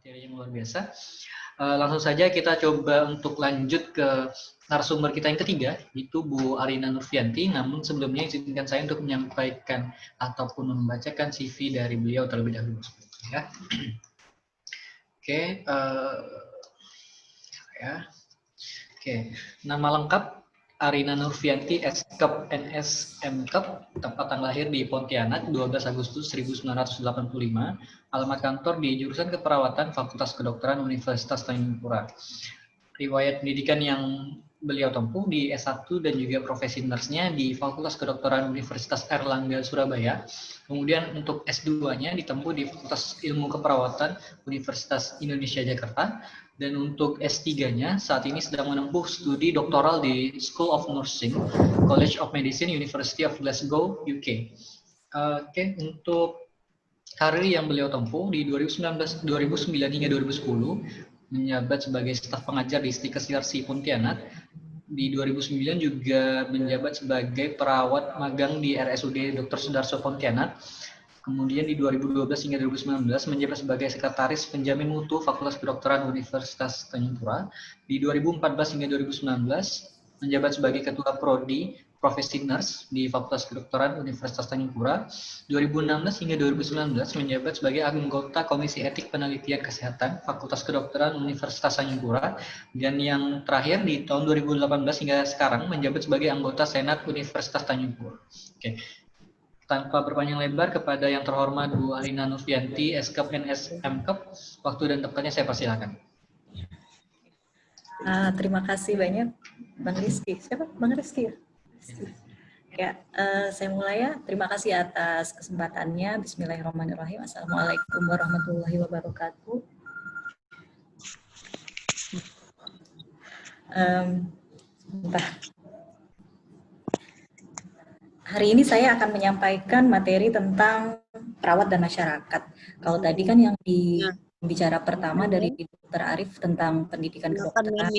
materi yang luar biasa. Langsung saja kita coba untuk lanjut ke narasumber kita yang ketiga, yaitu Bu Arina Nurfianti. Namun sebelumnya izinkan saya untuk menyampaikan ataupun membacakan CV dari beliau terlebih dahulu. Ya. Oke, nama lengkap Arina Nurfianti, S.Kep, NS, M.Kep, tempat tanggal lahir di Pontianak, 12 Agustus 1985, alamat kantor di jurusan keperawatan Fakultas Kedokteran Universitas Tanjung Pura. Riwayat pendidikan yang beliau tempuh di S1 dan juga profesi nurse-nya di Fakultas Kedokteran Universitas Airlangga, Surabaya. Kemudian untuk S2-nya ditempuh di Fakultas Ilmu Keperawatan Universitas Indonesia, Jakarta. Dan untuk S3-nya saat ini sedang menempuh studi doktoral di School of Nursing, College of Medicine, University of Glasgow, UK. Untuk karir yang beliau tempuh di 2009 hingga 2010, menjabat sebagai staf pengajar di Stikes Yarsi Pontianak. Di 2009 juga menjabat sebagai perawat magang di RSUD Dr. Sudarso Pontianak. Kemudian di 2012 hingga 2019 menjabat sebagai sekretaris penjamin mutu Fakultas Kedokteran Universitas Tanjung Pura. Di 2014 hingga 2019 menjabat sebagai ketua prodi profesi nurse di Fakultas Kedokteran Universitas Tanjung Pura. 2016 hingga 2019 menjabat sebagai anggota Komisi Etik Penelitian Kesehatan Fakultas Kedokteran Universitas Tanjung Pura. Dan yang terakhir di tahun 2018 hingga sekarang menjabat sebagai anggota Senat Universitas Tanjung Pura. Tanpa berpanjang lebar, kepada yang terhormat Bu Arina Nurfianti, S.Kep, NS, M.Kep, waktu dan tempatnya saya persilakan. Terima kasih banyak Bang Rizky. Siapa? Bang Rizky ya? Ya, saya mulai ya. Terima kasih atas kesempatannya. Bismillahirrahmanirrahim. Assalamualaikum warahmatullahi wabarakatuh. Hari ini saya akan menyampaikan materi tentang perawat dan masyarakat. Kalau tadi kan yang di bicara pertama dari Dr. Arif tentang pendidikan kedokteran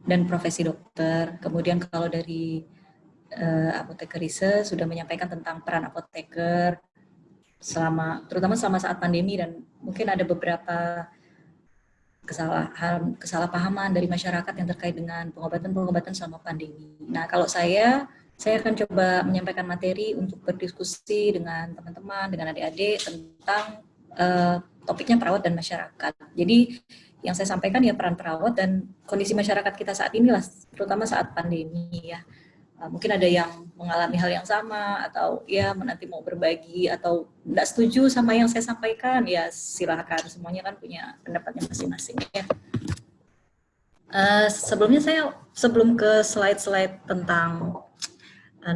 dan profesi dokter. Kemudian kalau dari apoteker Rise sudah menyampaikan tentang peran apoteker terutama selama saat pandemi, dan mungkin ada beberapa kesalahpahaman dari masyarakat yang terkait dengan pengobatan selama pandemi. Nah, kalau saya akan coba menyampaikan materi untuk berdiskusi dengan teman-teman, dengan adik-adik tentang topiknya perawat dan masyarakat. Jadi yang saya sampaikan ya peran perawat dan kondisi masyarakat kita saat inilah, terutama saat pandemi ya. Mungkin ada yang mengalami hal yang sama, atau ya nanti mau berbagi atau tidak setuju sama yang saya sampaikan, ya silahkan, semuanya kan punya pendapatnya masing-masing ya. Sebelum ke slide-slide tentang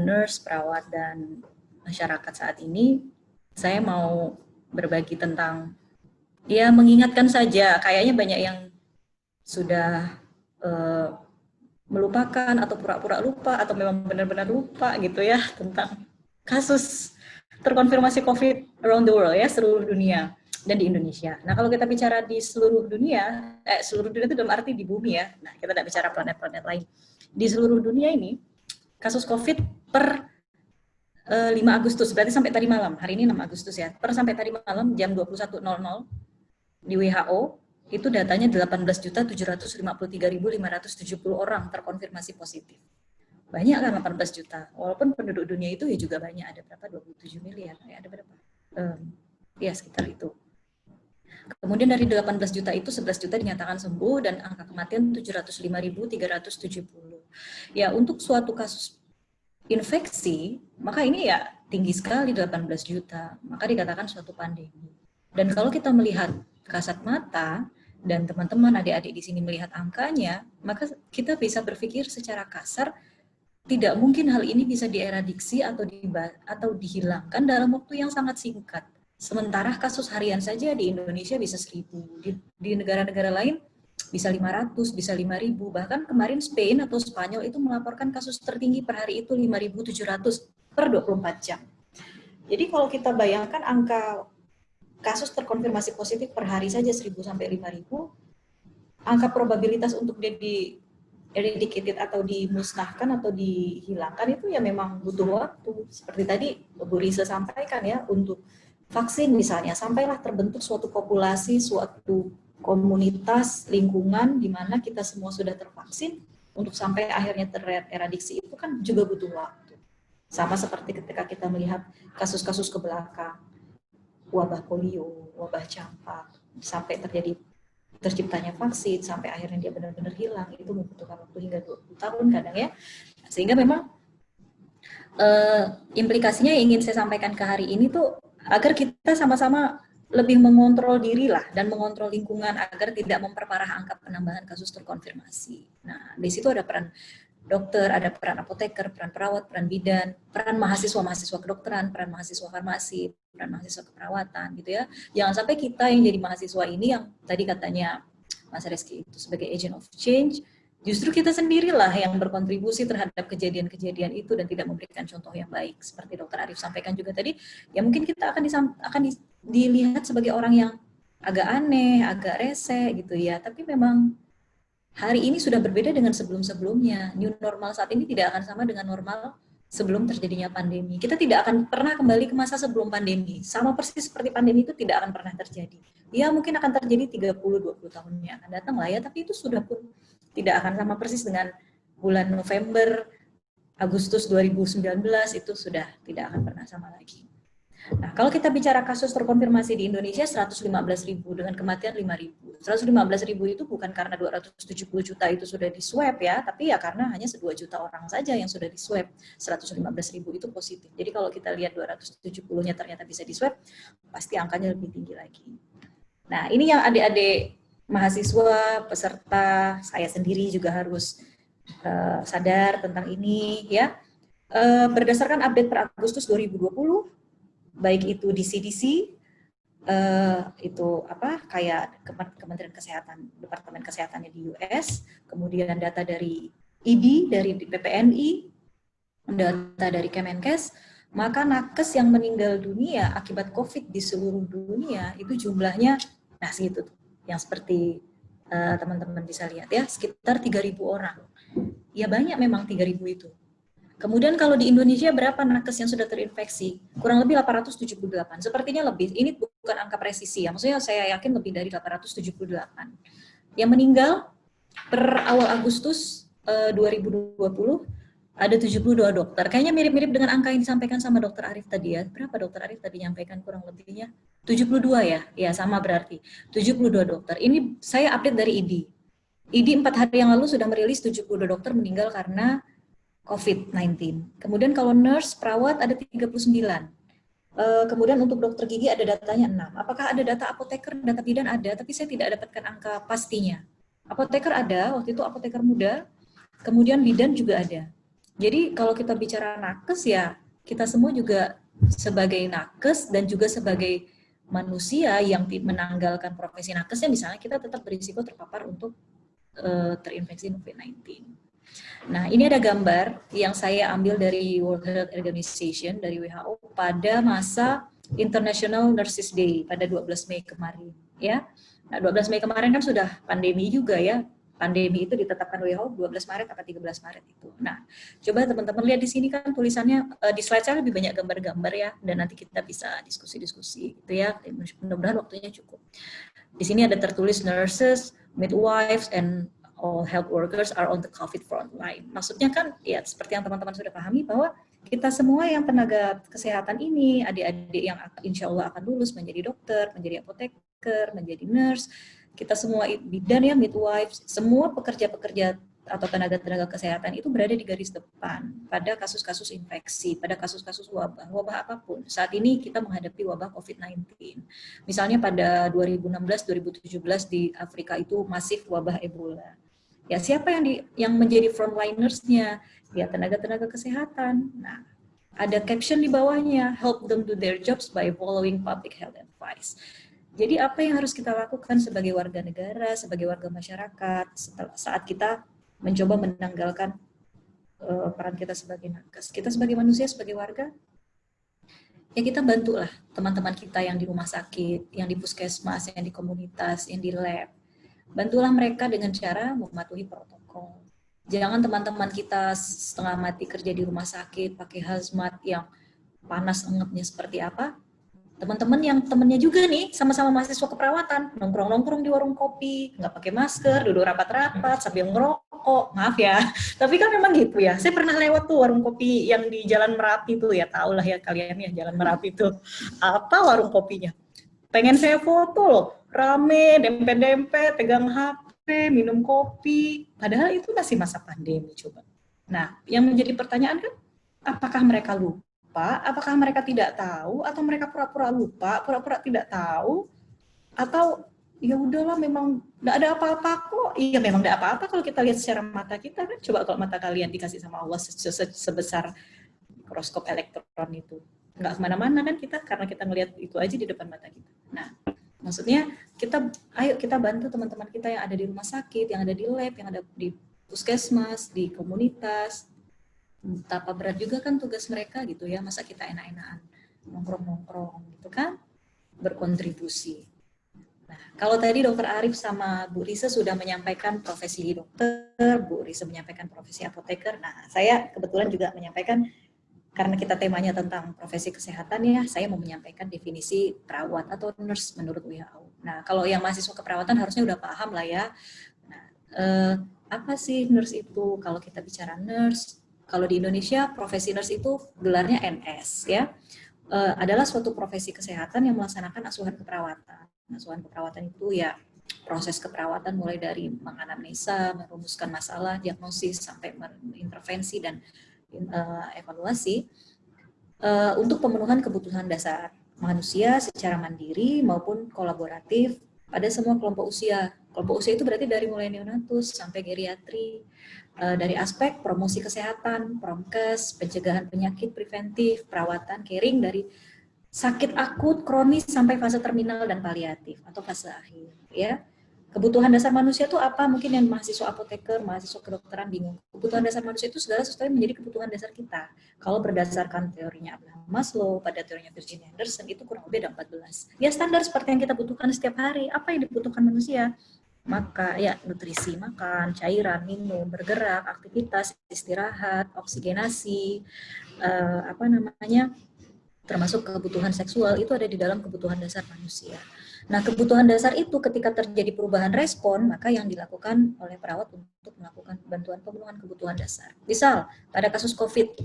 nurse, perawat, dan masyarakat saat ini, saya mau berbagi tentang, ya mengingatkan saja, kayaknya banyak yang sudah melupakan atau pura-pura lupa atau memang benar-benar lupa gitu ya tentang kasus terkonfirmasi COVID around the world ya, seluruh dunia dan di Indonesia. Nah, kalau kita bicara di seluruh dunia itu dalam arti di bumi ya. Nah, kita tidak bicara planet-planet lain. Di seluruh dunia ini kasus COVID per 5 Agustus, berarti sampai tadi malam, hari ini 6 Agustus ya, sampai tadi malam jam 21.00 di WHO itu datanya 18.753.570 orang terkonfirmasi positif. Banyak kan 18 juta, walaupun penduduk dunia itu ya juga banyak, ada berapa? 27 miliar, ya ada berapa? Ya sekitar itu. Kemudian dari 18 juta itu 11 juta dinyatakan sembuh dan angka kematian 705.370. Ya untuk suatu kasus infeksi, maka ini ya tinggi sekali 18 juta, maka dikatakan suatu pandemi. Dan kalau kita melihat kasat mata, dan teman-teman adik-adik di sini melihat angkanya, maka kita bisa berpikir secara kasar, tidak mungkin hal ini bisa dieradiksi atau dihilangkan dalam waktu yang sangat singkat. Sementara kasus harian saja di Indonesia bisa 1.000, di negara-negara lain bisa 500, bisa 5.000, bahkan kemarin Spain atau Spanyol itu melaporkan kasus tertinggi per hari itu 5.700 per 24 jam. Jadi kalau kita bayangkan angka kasus terkonfirmasi positif per hari saja 1.000 sampai 5.000, angka probabilitas untuk dia di eradicated atau dimusnahkan atau dihilangkan itu ya memang butuh waktu. Seperti tadi Bu Risa sampaikan ya, untuk vaksin misalnya, sampailah terbentuk suatu populasi, suatu komunitas, lingkungan di mana kita semua sudah tervaksin, untuk sampai akhirnya tereradiksi itu kan juga butuh waktu. Sama seperti ketika kita melihat kasus-kasus ke belakang, wabah polio, wabah campak, sampai terciptanya vaksin, sampai akhirnya dia benar-benar hilang, itu membutuhkan waktu hingga 20 tahun kadang ya. Sehingga memang implikasinya yang ingin saya sampaikan ke hari ini tuh agar kita sama-sama lebih mengontrol diri lah dan mengontrol lingkungan agar tidak memperparah angka penambahan kasus terkonfirmasi. Nah, di situ ada peran dokter, ada peran apoteker, peran perawat, peran bidan, peran mahasiswa kedokteran, peran mahasiswa farmasi, peran mahasiswa keperawatan gitu ya. Jangan sampai kita yang jadi mahasiswa ini yang tadi katanya Mas Reski itu sebagai agent of change, justru kita sendirilah yang berkontribusi terhadap kejadian-kejadian itu dan tidak memberikan contoh yang baik. Seperti Dr. Arif sampaikan juga tadi, ya mungkin kita akan dilihat sebagai orang yang agak aneh, agak rese gitu ya. Tapi memang hari ini sudah berbeda dengan sebelum-sebelumnya. New normal saat ini tidak akan sama dengan normal sebelum terjadinya pandemi. Kita tidak akan pernah kembali ke masa sebelum pandemi. Sama persis seperti pandemi itu tidak akan pernah terjadi. Ya mungkin akan terjadi 30-20 tahun yang akan datang lah ya, tapi itu sudah pun tidak akan sama persis dengan bulan November, Agustus 2019, itu sudah tidak akan pernah sama lagi. Nah, kalau kita bicara kasus terkonfirmasi di Indonesia 115.000 dengan kematian 5.000. 115.000 itu bukan karena 270 juta itu sudah di swab ya, tapi ya karena hanya 2 juta orang saja yang sudah di swab. 115.000 itu positif. Jadi kalau kita lihat 270-nya ternyata bisa di swab, pasti angkanya lebih tinggi lagi. Nah, ini yang adik-adik mahasiswa, peserta, saya sendiri juga harus sadar tentang ini ya. Berdasarkan update per Agustus 2020, baik itu di CDC, itu kayak Kementerian Kesehatan, Departemen Kesehatannya di US, kemudian data dari ID, dari PPNI, data dari Kemenkes, maka nakes yang meninggal dunia akibat COVID di seluruh dunia itu jumlahnya, nah segitu tuh, yang seperti teman-teman bisa lihat ya, sekitar 3.000 orang. Ya banyak memang 3.000 itu. Kemudian kalau di Indonesia berapa nakes yang sudah terinfeksi? Kurang lebih 878. Sepertinya lebih. Ini bukan angka presisi ya. Maksudnya saya yakin lebih dari 878. Yang meninggal per awal Agustus 2020 ada 72 dokter. Kayaknya mirip-mirip dengan angka yang disampaikan sama Dr. Arif tadi ya. Berapa Dr. Arif tadi nyampaikan kurang lebihnya? 72 ya? Ya sama berarti. 72 dokter. Ini saya update dari ID. ID 4 hari yang lalu sudah merilis 72 dokter meninggal karena COVID-19. Kemudian kalau nurse, perawat ada 39. Kemudian untuk dokter gigi ada datanya 6. Apakah ada data apoteker, data bidan ada, tapi saya tidak dapatkan angka pastinya. Apoteker ada, waktu itu apoteker muda, kemudian bidan juga ada. Jadi kalau kita bicara nakes ya, kita semua juga sebagai nakes dan juga sebagai manusia yang menanggalkan profesi nakesnya, misalnya kita tetap berisiko terpapar untuk terinfeksi COVID-19. Nah, ini ada gambar yang saya ambil dari World Health Organization, dari WHO, pada masa International Nurses Day, pada 12 Mei kemarin. Ya. Nah, 12 Mei kemarin kan sudah pandemi juga ya. Pandemi itu ditetapkan WHO 12 Maret atau 13 Maret itu. Nah, coba teman-teman lihat di sini kan tulisannya, di slide saya lebih banyak gambar-gambar ya, dan nanti kita bisa diskusi-diskusi gitu ya. Mudah-mudahan waktunya cukup. Di sini ada tertulis nurses, midwives, and all health workers are on the COVID front line. Maksudnya kan ya seperti yang teman-teman sudah pahami bahwa kita semua yang tenaga kesehatan ini, adik-adik yang insya Allah akan lulus menjadi dokter, menjadi apoteker, menjadi nurse, kita semua bidan ya, midwives, semua pekerja-pekerja atau tenaga-tenaga kesehatan itu berada di garis depan pada kasus-kasus infeksi, pada kasus-kasus wabah apapun. Saat ini kita menghadapi wabah COVID-19. Misalnya pada 2016-2017 di Afrika itu masif wabah Ebola. Ya, siapa yang menjadi frontliners-nya? Ya, tenaga-tenaga kesehatan. Nah, ada caption di bawahnya, help them do their jobs by following public health advice. Jadi apa yang harus kita lakukan sebagai warga negara, sebagai warga masyarakat, saat kita mencoba menanggalkan peran kita sebagai nakes? Kita sebagai manusia, sebagai warga, ya kita bantulah teman-teman kita yang di rumah sakit, yang di puskesmas, yang di komunitas, yang di lab. Bantulah mereka dengan cara mematuhi protokol. Jangan teman-teman kita setengah mati kerja di rumah sakit, pakai hazmat yang panas engapnya seperti apa, teman-teman yang temennya juga nih sama-sama mahasiswa keperawatan nongkrong-nongkrong di warung kopi, nggak pakai masker, duduk rapat-rapat sambil ngerokok, maaf ya, tapi kan memang gitu ya. Saya pernah lewat tuh warung kopi yang di Jalan Merapi tuh, ya tau lah ya kalian ya Jalan Merapi tuh apa warung kopinya. Pengen saya foto loh, rame, dempet-dempet, pegang HP, minum kopi, padahal itu masih masa pandemi coba. Nah, yang menjadi pertanyaan kan, apakah mereka lupa? Apakah mereka tidak tahu, atau mereka pura-pura lupa, pura-pura tidak tahu, atau ya udahlah memang tidak ada apa-apa kok. Iya memang tidak apa-apa kalau kita lihat secara mata kita kan. Coba kalau mata kalian dikasih sama Allah sebesar mikroskop elektron itu, nggak kemana-mana kan kita, karena kita ngelihat itu aja di depan mata kita. Nah, maksudnya ayo kita bantu teman-teman kita yang ada di rumah sakit, yang ada di lab, yang ada di puskesmas, di komunitas. Betapa berat juga kan tugas mereka gitu ya, masa kita enak-enakan nongkrong-nongkrong gitu kan, berkontribusi. Nah, kalau tadi Dokter Arif sama Bu Risa sudah menyampaikan profesi dokter, Bu Risa menyampaikan profesi apoteker, nah saya kebetulan juga menyampaikan, karena kita temanya tentang profesi kesehatan ya, saya mau menyampaikan definisi perawat atau nurse menurut WHO. Nah, kalau yang mahasiswa keperawatan harusnya udah paham lah ya. Nah, apa sih nurse itu? Kalau kita bicara nurse, kalau di Indonesia profesi nurse itu gelarnya NS ya, adalah suatu profesi kesehatan yang melaksanakan asuhan keperawatan. Asuhan keperawatan itu ya proses keperawatan mulai dari menganamnesa, merumuskan masalah, diagnosis, sampai intervensi dan evaluasi untuk pemenuhan kebutuhan dasar manusia secara mandiri maupun kolaboratif pada semua kelompok usia. Kelompok usia itu berarti dari mulai neonatus sampai geriatri, dari aspek promosi kesehatan, promkes, pencegahan penyakit preventif, perawatan, caring dari sakit akut, kronis sampai fase terminal dan paliatif atau fase akhir. Ya, kebutuhan dasar manusia itu apa? Mungkin yang mahasiswa apoteker, mahasiswa kedokteran bingung. Kebutuhan dasar manusia itu segala sesuatu yang menjadi kebutuhan dasar kita. Kalau berdasarkan teorinya Abraham Maslow, pada teorinya Virginia Anderson, itu kurang lebih ada 14. Ya standar seperti yang kita butuhkan setiap hari. Apa yang dibutuhkan manusia? Maka ya nutrisi, makan, cairan, minum, bergerak, aktivitas, istirahat, oksigenasi, termasuk kebutuhan seksual, itu ada di dalam kebutuhan dasar manusia. Nah, kebutuhan dasar itu ketika terjadi perubahan respon, maka yang dilakukan oleh perawat untuk melakukan bantuan pemenuhan kebutuhan dasar. Misal, pada kasus COVID,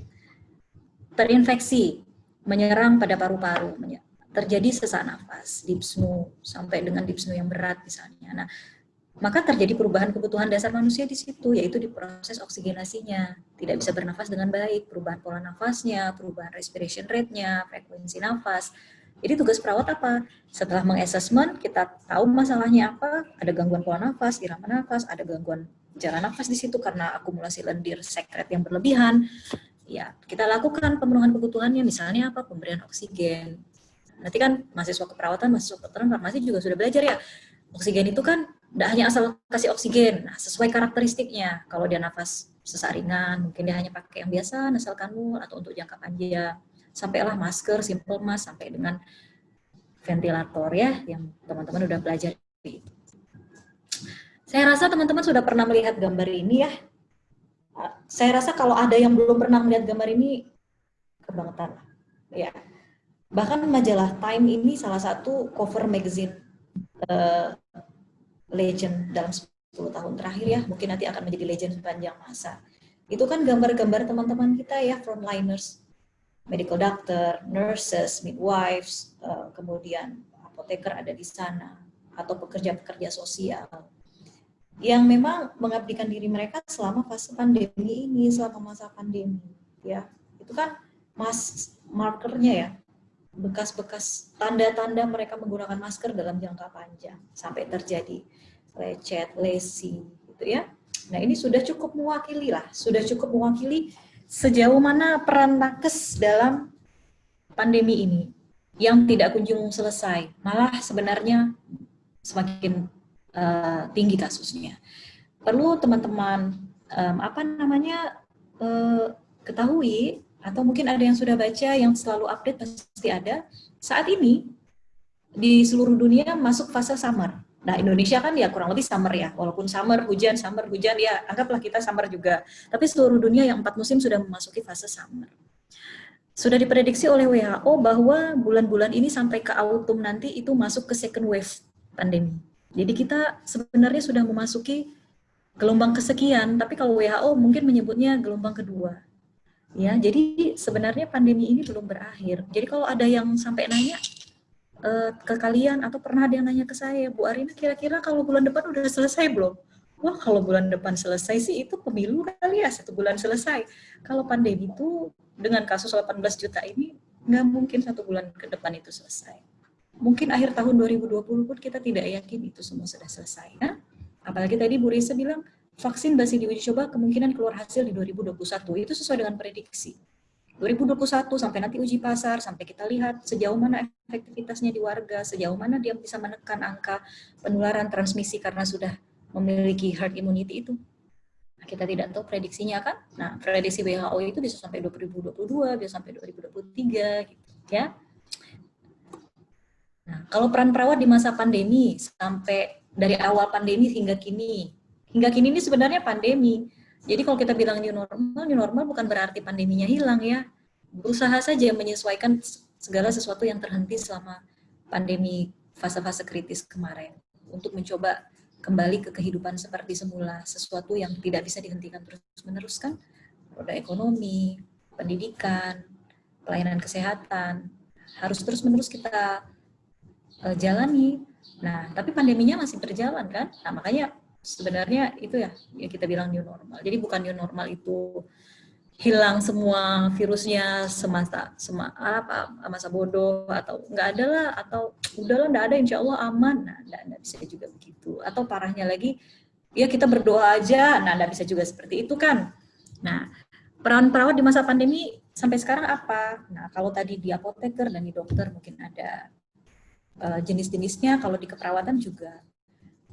terinfeksi, menyerang pada paru-paru, terjadi sesak nafas, dyspnea, sampai dengan dyspnea yang berat misalnya. Nah, maka terjadi perubahan kebutuhan dasar manusia di situ, yaitu di proses oksigenasinya. Tidak bisa bernafas dengan baik, perubahan pola nafasnya, perubahan respiration rate-nya, frekuensi nafas. Jadi tugas perawat apa? Setelah mengassessment, kita tahu masalahnya apa, ada gangguan pola nafas, irama nafas, ada gangguan jalan nafas di situ karena akumulasi lendir sekret yang berlebihan. Ya, kita lakukan pemenuhan kebutuhannya, misalnya apa? Pemberian oksigen. Nanti kan mahasiswa keperawatan, mahasiswa kedokteran farmasi juga sudah belajar ya. Oksigen itu kan tidak hanya asal kasih oksigen, nah, sesuai karakteristiknya. Kalau dia nafas sesak ringan, mungkin dia hanya pakai yang biasa, nasal kanul, atau untuk jangka panjang. Sampailah masker, simple mask, sampai dengan ventilator ya, yang teman-teman udah pelajari. Saya rasa teman-teman sudah pernah melihat gambar ini ya. Saya rasa kalau ada yang belum pernah melihat gambar ini, kebangetan. Ya. Bahkan majalah Time ini salah satu cover magazine legend dalam 10 tahun terakhir ya, mungkin nanti akan menjadi legend sepanjang masa. Itu kan gambar-gambar teman-teman kita ya, frontliners, medical doctor, nurses, midwives, kemudian apoteker ada di sana, atau pekerja-pekerja sosial yang memang mengabdikan diri mereka selama fase pandemi ini, selama masa pandemi ya. Itu kan markernya ya, bekas-bekas tanda-tanda mereka menggunakan masker dalam jangka panjang sampai terjadi lecet, lesi gitu ya. Nah, ini sudah cukup mewakili sejauh mana peran nakes dalam pandemi ini yang tidak kunjung selesai, malah sebenarnya semakin tinggi kasusnya. Perlu teman-teman ketahui, atau mungkin ada yang sudah baca, yang selalu update pasti ada, saat ini di seluruh dunia masuk fase summer. Nah, Indonesia kan ya kurang lebih summer ya, walaupun summer hujan ya, anggaplah kita summer juga. Tapi seluruh dunia yang 4 musim sudah memasuki fase summer. Sudah diprediksi oleh WHO bahwa bulan-bulan ini sampai ke autumn nanti itu masuk ke second wave pandemi. Jadi kita sebenarnya sudah memasuki gelombang kesekian, tapi kalau WHO mungkin menyebutnya gelombang kedua. Ya, jadi sebenarnya pandemi ini belum berakhir. Jadi kalau ada yang sampai nanya ke kalian atau pernah ada yang nanya ke saya, Bu Arina kira-kira kalau bulan depan udah selesai belum? Wah, kalau bulan depan selesai sih itu pemilu kali ya, 1 bulan selesai. Kalau pandemi itu dengan kasus 18 juta ini nggak mungkin 1 bulan ke depan itu selesai. Mungkin akhir tahun 2020 pun kita tidak yakin itu semua sudah selesai. Kan? Apalagi tadi Bu Risa bilang vaksin masih diuji coba kemungkinan keluar hasil di 2021. Itu sesuai dengan prediksi. 2021 sampai nanti uji pasar, sampai kita lihat sejauh mana efektivitasnya di warga, sejauh mana dia bisa menekan angka penularan transmisi karena sudah memiliki herd immunity itu. Nah, kita tidak tahu prediksinya kan. Nah, prediksi WHO itu bisa sampai 2022, bisa sampai 2023 gitu ya. Nah, kalau peran perawat di masa pandemi sampai dari awal pandemi hingga kini ini sebenarnya pandemi. Jadi kalau kita bilang new normal bukan berarti pandeminya hilang ya. Berusaha saja menyesuaikan segala sesuatu yang terhenti selama pandemi fase-fase kritis kemarin untuk mencoba kembali ke kehidupan seperti semula, sesuatu yang tidak bisa dihentikan terus-menerus kan, roda ekonomi, pendidikan, pelayanan kesehatan, harus terus-menerus kita jalani. Nah, tapi pandeminya masih berjalan kan, nah makanya sebenarnya itu ya kita bilang new normal. Jadi bukan new normal itu hilang semua virusnya masa bodoh atau nggak ada lah atau udahlah nggak ada insya Allah aman. Nah nggak bisa juga begitu. Atau parahnya lagi ya kita berdoa aja. Nah nggak bisa juga seperti itu kan. Nah peran perawat di masa pandemi sampai sekarang apa? Nah kalau tadi di apoteker dan di dokter mungkin ada jenis-jenisnya. Kalau di keperawatan juga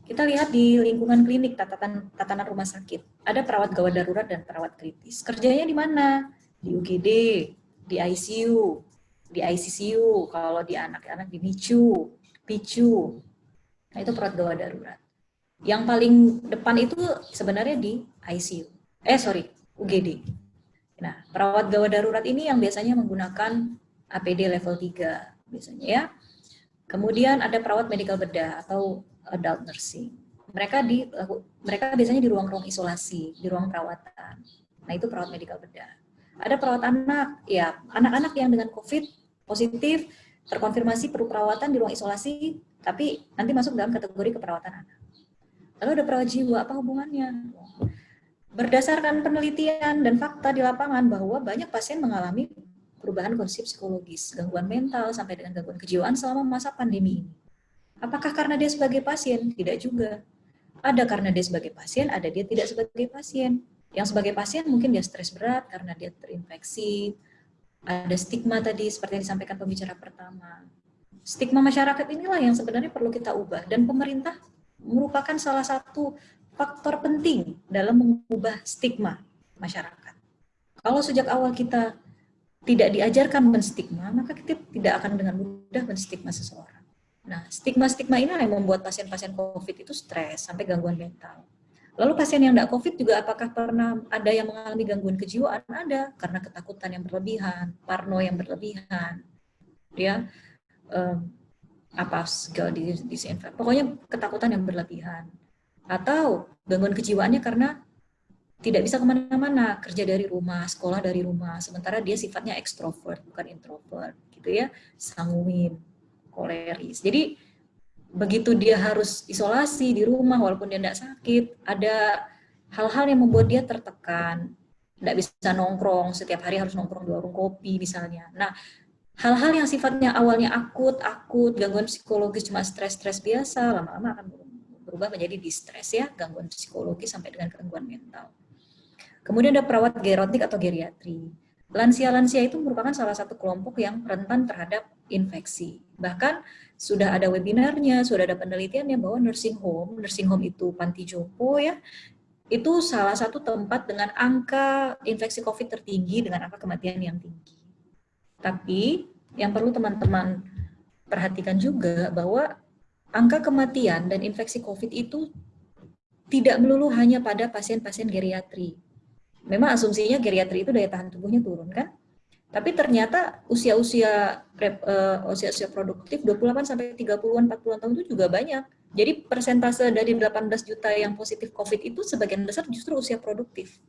kita lihat di lingkungan klinik, tatanan rumah sakit, ada perawat gawat darurat dan perawat kritis. Kerjanya di mana? Di UGD, di ICU, di ICCU, kalau di anak-anak di NICU, PICU. Nah, itu perawat gawat darurat. Yang paling depan itu sebenarnya di ICU. UGD. Nah, perawat gawat darurat ini yang biasanya menggunakan APD level 3 biasanya ya. Kemudian ada perawat medikal bedah atau adult nursing. Mereka biasanya di ruang-ruang isolasi, di ruang perawatan. Nah, itu perawat medikal bedah. Ada perawat anak, ya, anak-anak yang dengan COVID positif terkonfirmasi perlu perawatan di ruang isolasi, tapi nanti masuk dalam kategori keperawatan anak. Lalu ada perawat jiwa, apa hubungannya? Berdasarkan penelitian dan fakta di lapangan bahwa banyak pasien mengalami perubahan kondisi psikologis, gangguan mental sampai dengan gangguan kejiwaan selama masa pandemi ini. Apakah karena dia sebagai pasien? Tidak juga. Ada karena dia sebagai pasien, ada dia tidak sebagai pasien. Yang sebagai pasien mungkin dia stres berat karena dia terinfeksi. Ada stigma tadi seperti yang disampaikan pembicara pertama. Stigma masyarakat inilah yang sebenarnya perlu kita ubah. Dan pemerintah merupakan salah satu faktor penting dalam mengubah stigma masyarakat. Kalau sejak awal kita tidak diajarkan menstigma, maka kita tidak akan dengan mudah menstigma seseorang. Nah, stigma-stigma ini yang membuat pasien-pasien COVID itu stres sampai gangguan mental. Lalu pasien yang tidak COVID juga apakah pernah ada yang mengalami gangguan kejiwaan? Ada, karena ketakutan yang berlebihan, parno yang berlebihan, dia disinfek. Pokoknya ketakutan yang berlebihan. Atau gangguan kejiwaannya karena tidak bisa kemana-mana, kerja dari rumah, sekolah dari rumah, sementara dia sifatnya ekstrovert, bukan introvert, gitu ya, sanguin, koleris. Jadi begitu dia harus isolasi di rumah walaupun dia tidak sakit, ada hal-hal yang membuat dia tertekan, tidak bisa nongkrong, setiap hari harus nongkrong di warung kopi misalnya. Nah, hal-hal yang sifatnya awalnya akut, gangguan psikologis cuma stres-stres biasa, lama-lama akan berubah menjadi distres ya, gangguan psikologis sampai dengan gangguan mental. Kemudian ada perawat gerontик atau geriatri. Lansia-lansia itu merupakan salah satu kelompok yang rentan terhadap infeksi. Bahkan sudah ada webinarnya, sudah ada penelitiannya bahwa nursing home itu panti jompo ya, itu salah satu tempat dengan angka infeksi COVID tertinggi dengan angka kematian yang tinggi. Tapi yang perlu teman-teman perhatikan juga bahwa angka kematian dan infeksi COVID itu tidak melulu hanya pada pasien-pasien geriatri. Memang asumsinya geriatri itu daya tahan tubuhnya turun kan? Tapi ternyata usia-usia produktif 28 sampai 30-an, 40-an tahun itu juga banyak. Jadi persentase dari 18 juta yang positif COVID itu sebagian besar justru usia produktif.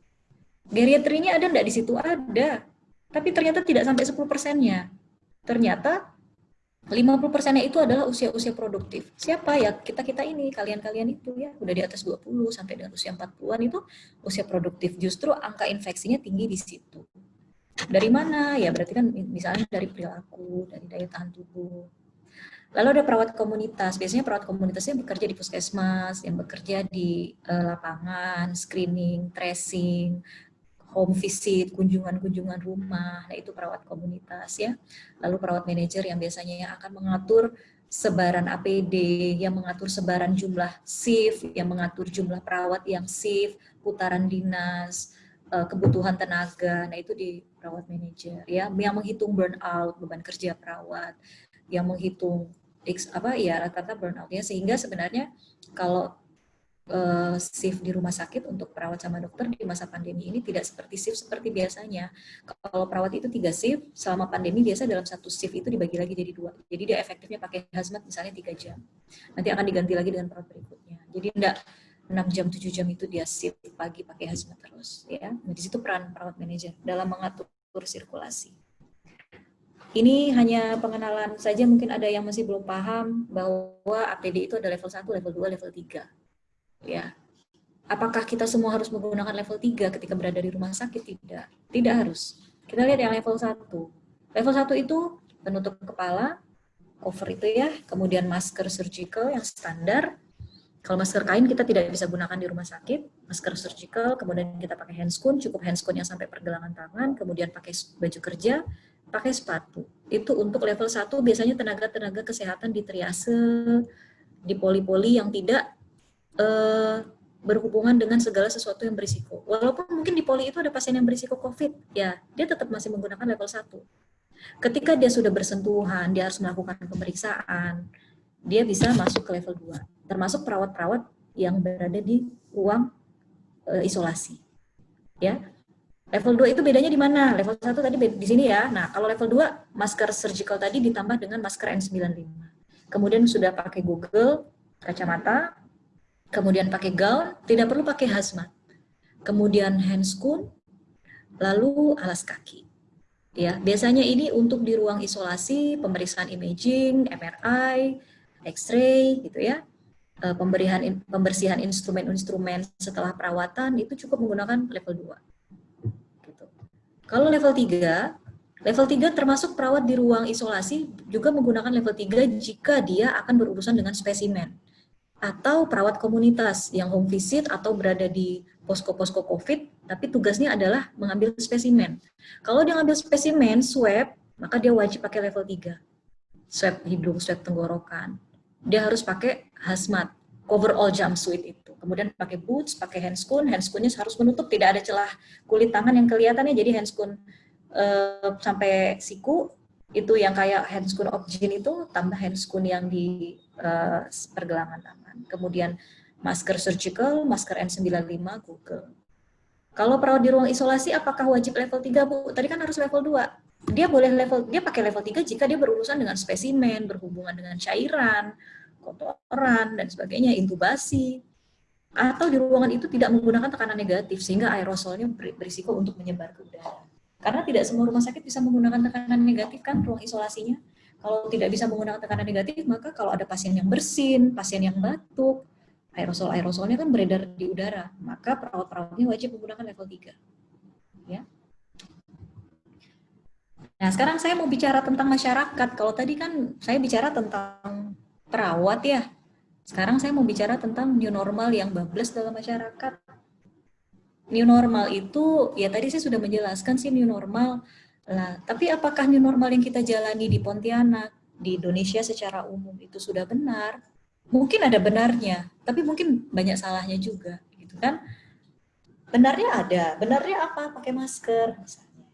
Geriatrinya ada enggak di situ? Ada. Tapi ternyata tidak sampai 10%-nya. Ternyata 50%-nya itu adalah usia-usia produktif. Siapa ya? Kita-kita ini, kalian-kalian itu ya, udah di atas 20 sampai dengan usia 40-an itu usia produktif. Justru angka infeksinya tinggi di situ. Dari mana? Ya berarti kan misalnya dari perilaku, dari daya tahan tubuh. Lalu ada perawat komunitas. Biasanya perawat komunitasnya bekerja di puskesmas, yang bekerja di lapangan, screening, tracing, home visit, kunjungan-kunjungan rumah. Nah, itu perawat komunitas ya. Lalu perawat manajer yang biasanya yang akan mengatur sebaran APD, yang mengatur sebaran jumlah shift, yang mengatur jumlah perawat yang shift, putaran dinas, kebutuhan tenaga. Nah, itu di perawat manajer ya, yang menghitung burnout, beban kerja perawat, yang menghitung rata-rata burnout ya, sehingga sebenarnya kalau shift di rumah sakit untuk perawat sama dokter di masa pandemi ini tidak seperti shift seperti biasanya. Kalau perawat itu 3 shift, selama pandemi biasa dalam satu shift itu dibagi lagi jadi 2. Jadi dia efektifnya pakai hazmat misalnya 3 jam. Nanti akan diganti lagi dengan perawat berikutnya. Jadi enggak 6 jam, 7 jam itu dia shift pagi pakai hazmat terus. Ya. Nah, di situ peran perawat manajer dalam mengatur sirkulasi. Ini hanya pengenalan saja, mungkin ada yang masih belum paham bahwa APD itu ada level 1, level 2, level 3. Ya. Apakah kita semua harus menggunakan level 3 ketika berada di rumah sakit? Tidak. Tidak harus. Kita lihat yang level 1. Level 1 itu penutup kepala, cover itu ya, kemudian masker surgical yang standar. Kalau masker kain kita tidak bisa gunakan di rumah sakit, masker surgical, kemudian kita pakai handscoon, cukup handscoon yang sampai pergelangan tangan, kemudian pakai baju kerja, pakai sepatu. Itu untuk level 1 biasanya tenaga-tenaga kesehatan di triase, di poli-poli yang tidak berhubungan dengan segala sesuatu yang berisiko. Walaupun mungkin di poli itu ada pasien yang berisiko COVID, ya dia tetap masih menggunakan level 1. Ketika dia sudah bersentuhan, dia harus melakukan pemeriksaan, dia bisa masuk ke level 2. Termasuk perawat-perawat yang berada di ruang isolasi. Ya. Level 2 itu bedanya di mana? Level 1 tadi di sini ya. Nah, kalau level 2, masker surgical tadi ditambah dengan masker N95. Kemudian sudah pakai Google, kacamata, kemudian pakai gaun, tidak perlu pakai hazmat. Kemudian handscoon, lalu alas kaki. Ya, biasanya ini untuk di ruang isolasi, pemeriksaan imaging, MRI, X-ray, gitu ya. Pembersihan instrumen-instrumen setelah perawatan itu cukup menggunakan level 2. Gitu. Kalau level 3 termasuk perawat di ruang isolasi juga menggunakan level 3 jika dia akan berurusan dengan spesimen. Atau perawat komunitas yang home visit atau berada di posko-posko COVID, tapi tugasnya adalah mengambil spesimen. Kalau dia ngambil spesimen, swab, maka dia wajib pakai level 3. Swab hidung, swab tenggorokan. Dia harus pakai hazmat, coverall jumpsuit itu. Kemudian pakai boots, pakai handscoon, handscoonnya harus menutup, tidak ada celah kulit tangan yang kelihatannya, jadi handscoon sampai siku, itu yang kayak handscoon oxygen itu, tambah handscoon yang di pergelangan tangan. Kemudian masker surgical, masker N95, Google. Kalau perawat di ruang isolasi apakah wajib level 3, Bu? Tadi kan harus level 2. Dia pakai level 3 jika dia berurusan dengan spesimen, berhubungan dengan cairan, kotoran dan sebagainya, intubasi. Atau di ruangan itu tidak menggunakan tekanan negatif sehingga aerosolnya berisiko untuk menyebar ke udara. Karena tidak semua rumah sakit bisa menggunakan tekanan negatif kan ruang isolasinya. Kalau tidak bisa menggunakan tekanan negatif, maka kalau ada pasien yang bersin, pasien yang batuk, aerosol-aerosolnya kan beredar di udara, maka perawat-perawatnya wajib menggunakan level 3. Ya. Nah, sekarang saya mau bicara tentang masyarakat. Kalau tadi kan saya bicara tentang perawat ya. Sekarang saya mau bicara tentang new normal yang bablas dalam masyarakat. New normal itu, ya tadi saya sudah menjelaskan sih new normal. Nah, tapi apakah new normal yang kita jalani di Pontianak, di Indonesia secara umum itu sudah benar? Mungkin ada benarnya, tapi mungkin banyak salahnya juga, gitu kan? Benarnya ada, benarnya apa? Pakai masker, misalnya.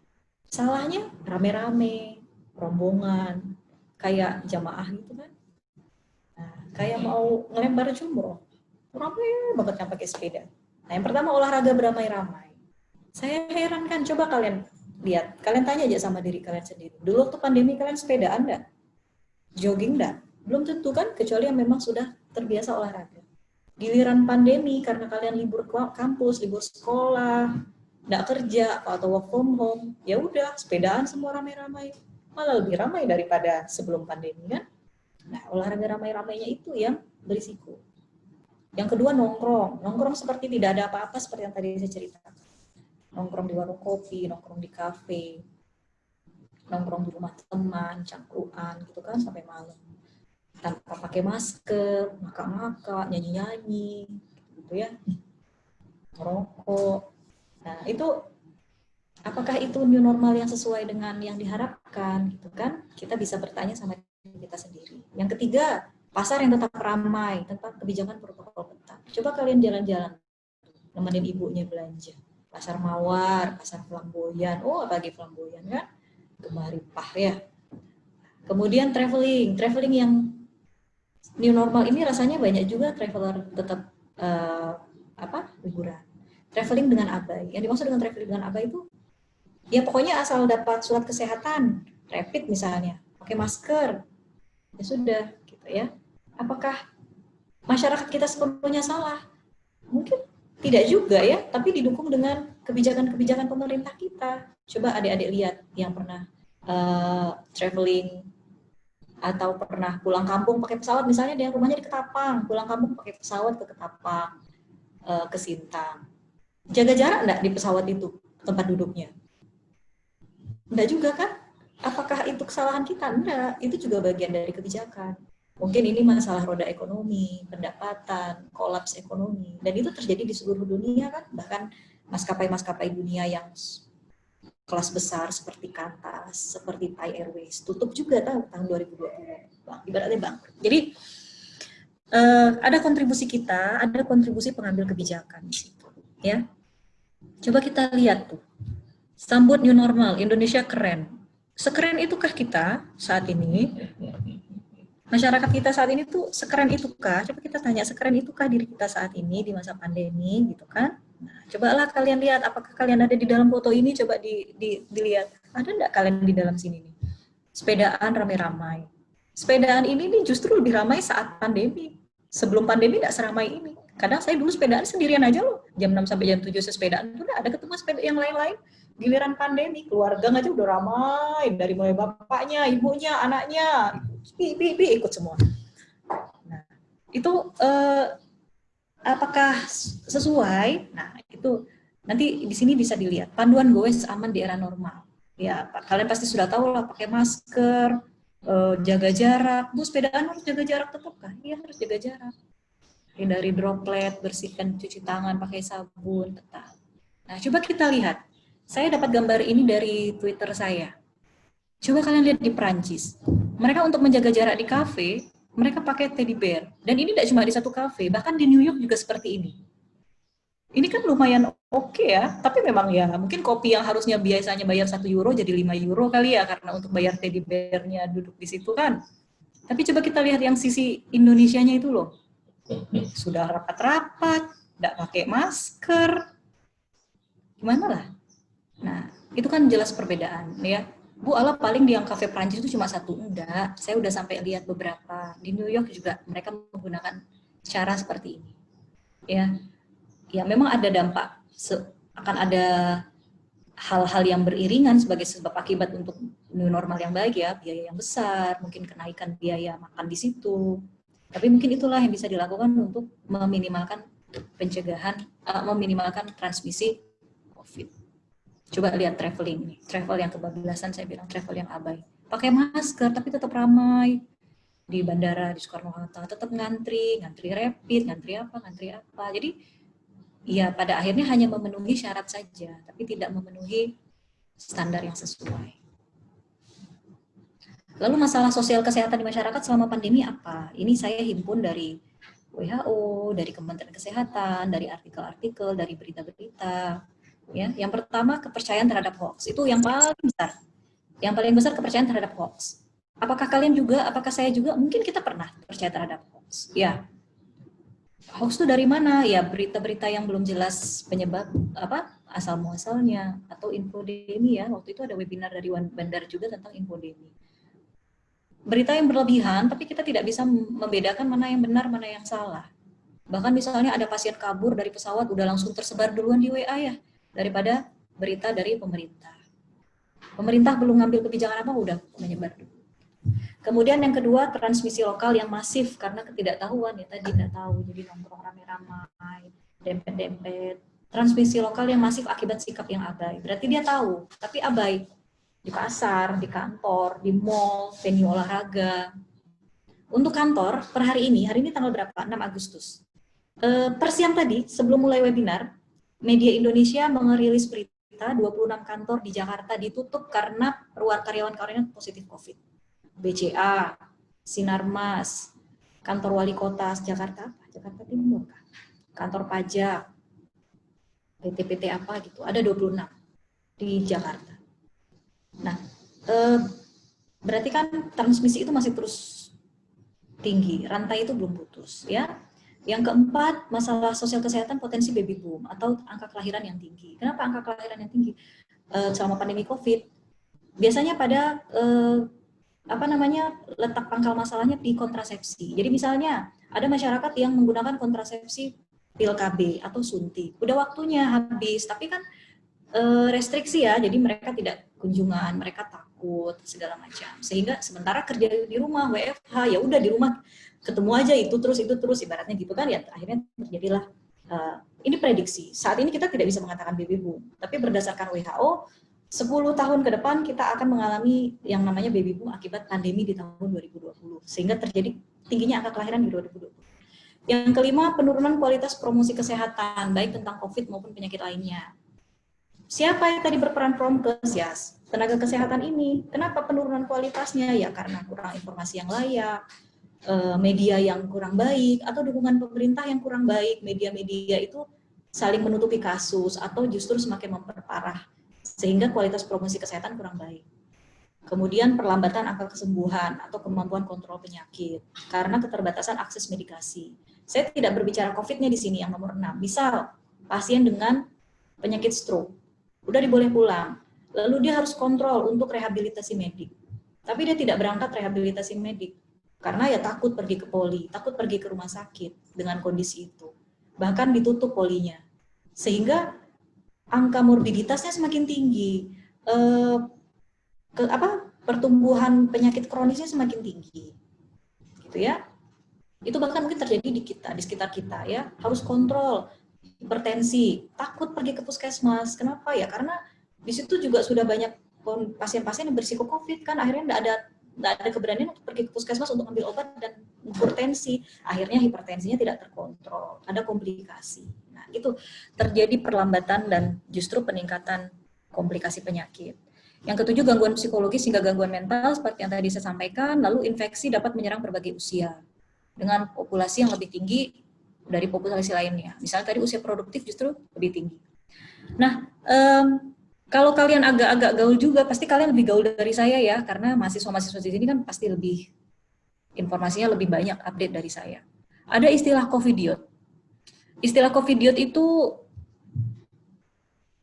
Salahnya rame-rame, rombongan, kayak jamaah gitu kan? Nah, kayak mau ngelempar jumroh, rame banget yang pakai sepeda. Nah, yang pertama olahraga beramai-ramai. Saya heran kan, coba kalian Lihat, kalian tanya aja sama diri kalian sendiri. Dulu waktu pandemi kalian sepedaan nggak? Jogging nggak? Belum tentu kan, kecuali yang memang sudah terbiasa olahraga. Giliran pandemi, karena kalian libur kampus, libur sekolah, nggak kerja, atau work from home, ya udah, sepedaan semua ramai-ramai. Malah lebih ramai daripada sebelum pandemi kan. Nah, olahraga ramai-ramainya itu yang berisiko. Yang kedua, nongkrong. Nongkrong seperti tidak ada apa-apa, seperti yang tadi saya ceritakan. Nongkrong di warung kopi, nongkrong di kafe, nongkrong di rumah teman, cangkruan gitu kan sampai malam. Tanpa pakai masker, ngakak-ngakak, nyanyi-nyanyi, gitu ya. Merokok. Nah, itu apakah itu new normal yang sesuai dengan yang diharapkan gitu kan? Kita bisa bertanya sama kita sendiri. Yang ketiga, pasar yang tetap ramai tanpa kebijakan protokol ketat. Coba kalian jalan-jalan, nemenin ibunya belanja. Pasar Mawar, pasar Flamboyan, oh apalagi Flamboyan kan, Gemaripah ya. Kemudian traveling yang new normal ini rasanya banyak juga traveler tetap liburan. Traveling dengan abai. Yang dimaksud dengan traveling dengan abai itu, ya pokoknya asal dapat surat kesehatan, rapid misalnya, pakai masker, ya sudah, gitu ya. Apakah masyarakat kita sepenuhnya salah? Mungkin tidak juga ya, tapi didukung dengan kebijakan-kebijakan pemerintah kita. Coba adik-adik lihat yang pernah traveling atau pernah pulang kampung pakai pesawat, misalnya dia rumahnya di Ketapang, pulang kampung pakai pesawat ke Ketapang, ke Sintang. Jaga jarak enggak di pesawat itu tempat duduknya? Enggak juga kan? Apakah itu kesalahan kita? Enggak, itu juga bagian dari kebijakan. Mungkin ini masalah roda ekonomi, pendapatan, kolaps ekonomi, dan itu terjadi di seluruh dunia kan, bahkan maskapai-maskapai dunia yang kelas besar seperti Qantas, seperti Thai Airways, tutup juga tahun 2020, bang, ibaratnya bang. Jadi ada kontribusi kita, ada kontribusi pengambil kebijakan di situ, ya. Coba kita lihat tuh, sambut new normal, Indonesia keren. Sekeren itukah kita saat ini? Masyarakat kita saat ini tuh sekeren itukah? Coba kita tanya, sekeren itukah diri kita saat ini di masa pandemi gitu kan? Nah, cobalah kalian lihat, apakah kalian ada di dalam foto ini? Coba dilihat, ada enggak kalian di dalam sini nih? Sepedaan ramai-ramai. Sepedaan ini nih justru lebih ramai saat pandemi. Sebelum pandemi enggak seramai ini. Kadang saya dulu sepedaan sendirian aja loh. Jam 6 sampai jam 7 saya sepedaan. Udah ada ketemu sepeda yang lain-lain. Giliran pandemi, keluarga aja udah ramai. Dari mulai bapaknya, ibunya, anaknya. Ikut semua. Nah, itu apakah sesuai? Nah, itu nanti di sini bisa dilihat. Panduan goes aman di era normal. Ya, kalian pasti sudah tahu lah, pakai masker, jaga jarak. Bu, sepedaan harus jaga jarak tetap kan? Iya, harus jaga jarak. Hindari droplet, bersihkan, cuci tangan, pakai sabun, tetap. Nah, coba kita lihat. Saya dapat gambar ini dari Twitter saya. Coba kalian lihat di Perancis. Mereka untuk menjaga jarak di kafe, mereka pakai teddy bear. Dan ini tidak cuma di satu kafe, bahkan di New York juga seperti ini. Ini kan lumayan oke ya, tapi memang ya mungkin kopi yang harusnya biasanya bayar 1 euro jadi 5 euro kali ya, karena untuk bayar teddy bear-nya duduk di situ kan. Tapi coba kita lihat yang sisi Indonesianya itu loh. Sudah rapat-rapat, tidak pakai masker. Gimana lah? Nah, itu kan jelas perbedaan ya. Bu, ala paling di yang kafe Prancis itu cuma satu, enggak. Saya udah sampai lihat beberapa. Di New York juga mereka menggunakan cara seperti ini. Ya memang ada dampak. Akan ada hal-hal yang beriringan sebagai sebab akibat untuk new normal yang baik ya. Biaya yang besar, mungkin kenaikan biaya makan di situ. Tapi mungkin itulah yang bisa dilakukan untuk meminimalkan pencegahan, meminimalkan transmisi COVID. Coba lihat traveling nih, travel yang kebablasan, saya bilang travel yang abai. Pakai masker tapi tetap ramai. Di bandara, di Soekarno-Hatta, tetap ngantri rapid, ngantri apa. Jadi ya pada akhirnya hanya memenuhi syarat saja, tapi tidak memenuhi standar yang sesuai. Lalu masalah sosial kesehatan di masyarakat selama pandemi apa? Ini saya himpun dari WHO, dari Kementerian Kesehatan, dari artikel-artikel, dari berita-berita. Ya, yang pertama kepercayaan terhadap hoax, itu yang paling besar. Yang paling besar kepercayaan terhadap hoax. Apakah kalian juga, apakah saya juga, mungkin kita pernah percaya terhadap hoax. Ya. Hoax itu dari mana? Ya berita-berita yang belum jelas penyebab asal muasalnya atau infodemi ya. Waktu itu ada webinar dari Wan Bandar juga tentang infodemi. Berita yang berlebihan, tapi kita tidak bisa membedakan mana yang benar, mana yang salah. Bahkan misalnya ada pasien kabur dari pesawat, udah langsung tersebar duluan di WA ya, daripada berita dari pemerintah. Pemerintah belum ngambil kebijakan apa, udah menyebar dulu. Kemudian yang kedua, transmisi lokal yang masif karena ketidaktahuan ya, tadi tidak tahu, jadi nongkrong rame-ramai, dempet-dempet. Transmisi lokal yang masif akibat sikap yang abai. Berarti dia tahu, tapi abai. Di pasar, di kantor, di mall, venue olahraga. Untuk kantor, per hari ini tanggal berapa? 6 Agustus. Per siang tadi, sebelum mulai webinar, Media Indonesia merilis berita 26 kantor di Jakarta ditutup karena karyawan-karyawannya positif COVID. BCA, Sinarmas, kantor wali kota Jakarta, Jakarta Timur, kantor pajak, PT-PT apa gitu, ada 26 di Jakarta. Nah, berarti kan transmisi itu masih terus tinggi, rantai itu belum putus, ya. Yang keempat, masalah sosial kesehatan potensi baby boom atau angka kelahiran yang tinggi. Kenapa angka kelahiran yang tinggi? Selama pandemi COVID, biasanya pada letak pangkal masalahnya di kontrasepsi. Jadi misalnya ada masyarakat yang menggunakan kontrasepsi pil KB atau suntik. Udah waktunya habis, tapi kan restriksi ya, jadi mereka tidak kunjungan, mereka takut segala macam. Sehingga sementara kerja di rumah, WFH, ya udah di rumah ketemu aja itu terus ibaratnya gitu kan ya. Akhirnya terjadilah ini prediksi. Saat ini kita tidak bisa mengatakan baby boom, tapi berdasarkan WHO 10 tahun ke depan kita akan mengalami yang namanya baby boom akibat pandemi di tahun 2020, sehingga terjadi tingginya angka kelahiran di 2020. Yang kelima, penurunan kualitas promosi kesehatan, baik tentang COVID maupun penyakit lainnya. Siapa yang tadi berperan promkes? Ya, tenaga kesehatan ini. Kenapa penurunan kualitasnya? Ya karena kurang informasi yang layak, media yang kurang baik, atau dukungan pemerintah yang kurang baik. Media-media itu saling menutupi kasus atau justru semakin memperparah, sehingga kualitas promosi kesehatan kurang baik. Kemudian perlambatan angka kesembuhan atau kemampuan kontrol penyakit karena keterbatasan akses medikasi. Saya tidak berbicara COVID-nya di sini yang nomor 6. Misal pasien dengan penyakit stroke, udah diboleh pulang, lalu dia harus kontrol untuk rehabilitasi medik. Tapi dia tidak berangkat rehabilitasi medik karena ya takut pergi ke poli, takut pergi ke rumah sakit dengan kondisi itu. Bahkan ditutup polinya. Sehingga angka morbiditasnya semakin tinggi, pertumbuhan penyakit kronisnya semakin tinggi, gitu ya. Itu bahkan mungkin terjadi di kita, di sekitar kita ya. Harus kontrol hipertensi, takut pergi ke puskesmas. Kenapa ya? Karena di situ juga sudah banyak pasien-pasien yang berisiko COVID kan, akhirnya nggak ada keberanian untuk pergi ke puskesmas untuk ambil obat dan mengukur tensi. Akhirnya hipertensinya tidak terkontrol, ada komplikasi. Nah, itu terjadi perlambatan dan justru peningkatan komplikasi penyakit. Yang ketujuh, gangguan psikologis hingga gangguan mental seperti yang tadi saya sampaikan. Lalu infeksi dapat menyerang berbagai usia dengan populasi yang lebih tinggi dari populasi lainnya. Misalnya tadi usia produktif justru lebih tinggi. Nah, kalau kalian agak-agak gaul juga, pasti kalian lebih gaul dari saya ya, karena mahasiswa-mahasiswa di sini kan pasti lebih, informasinya lebih banyak update dari saya. Ada istilah covidiot. Istilah covidiot itu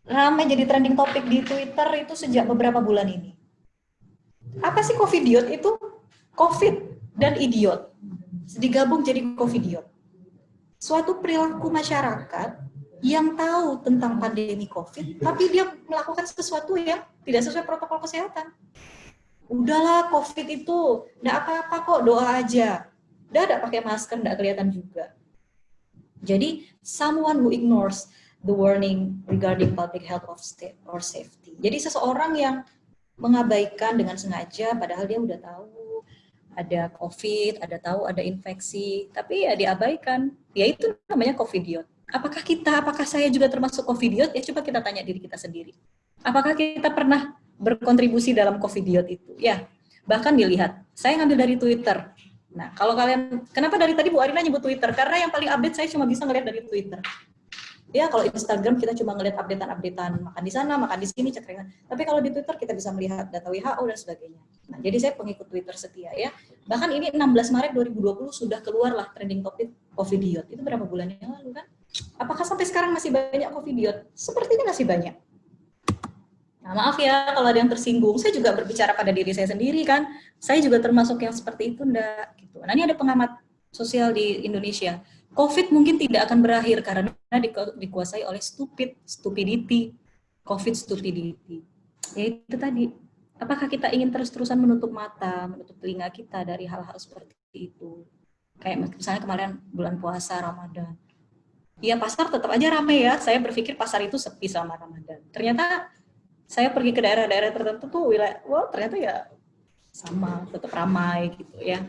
ramai jadi trending topik di Twitter itu sejak beberapa bulan ini. Apa sih covidiot itu? Covid dan idiot digabung jadi covidiot. Suatu perilaku masyarakat yang tahu tentang pandemi COVID, tapi dia melakukan sesuatu yang tidak sesuai protokol kesehatan. Udahlah, COVID itu nggak apa-apa kok, doa aja. Udah ada pakai masker, nggak kelihatan juga. Jadi, someone who ignores the warning regarding public health or safety. Jadi, seseorang yang mengabaikan dengan sengaja, padahal dia udah tahu ada COVID, ada infeksi, tapi ya diabaikan. Ya itu namanya covidiot. Apakah saya juga termasuk covidiot? Ya coba kita tanya diri kita sendiri. Apakah kita pernah berkontribusi dalam covidiot itu? Ya, bahkan dilihat. Saya ngambil dari Twitter. Nah, kalau kalian, kenapa dari tadi Bu Arina nyebut Twitter? Karena yang paling update saya cuma bisa ngelihat dari Twitter. Ya, kalau Instagram kita cuma ngelihat updatean makan di sana, makan di sini, cekrengan. Tapi kalau di Twitter kita bisa melihat data WHO dan sebagainya. Nah, jadi saya pengikut Twitter setia ya. Bahkan ini 16 Maret 2020 sudah keluarlah trending topik covidiot. Itu berapa bulan yang lalu kan? Apakah sampai sekarang masih banyak covidiot? Sepertinya masih banyak. Nah, maaf ya kalau ada yang tersinggung. Saya juga berbicara pada diri saya sendiri kan. Saya juga termasuk yang seperti itu, enggak gitu. Nah, ini ada pengamat sosial di Indonesia. COVID mungkin tidak akan berakhir karena dikuasai oleh stupidity. COVID stupidity. Ya itu tadi. Apakah kita ingin terus-terusan menutup mata, menutup telinga kita dari hal-hal seperti itu? Kayak misalnya kemarin bulan puasa, Ramadan. Iya, pasar tetap aja ramai ya. Saya berpikir pasar itu sepi sama Ramadan. Ternyata saya pergi ke daerah-daerah tertentu tuh wilayah, wah ternyata ya sama, tetap ramai gitu ya.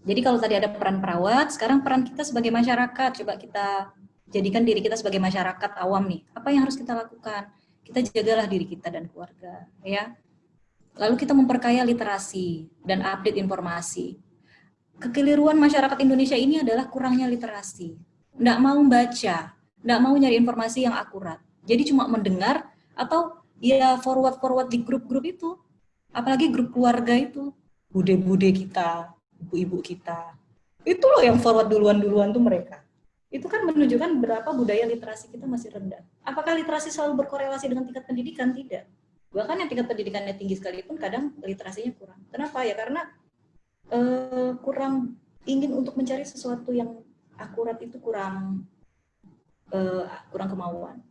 Jadi kalau tadi ada peran perawat, sekarang peran kita sebagai masyarakat, coba kita jadikan diri kita sebagai masyarakat awam nih. Apa yang harus kita lakukan? Kita jagalah diri kita dan keluarga, ya. Lalu kita memperkaya literasi dan update informasi. Kekeliruan masyarakat Indonesia ini adalah kurangnya literasi. Nggak mau baca, nggak mau nyari informasi yang akurat. Jadi cuma mendengar atau ya forward di grup-grup itu. Apalagi grup keluarga itu. Bude-bude kita, ibu-ibu kita. Itu loh yang forward duluan tuh mereka. Itu kan menunjukkan berapa budaya literasi kita masih rendah. Apakah literasi selalu berkorelasi dengan tingkat pendidikan? Tidak. Bahkan yang tingkat pendidikannya tinggi sekalipun kadang literasinya kurang. Kenapa? Ya karena kurang ingin untuk mencari sesuatu yang akurat itu kurang kemauan,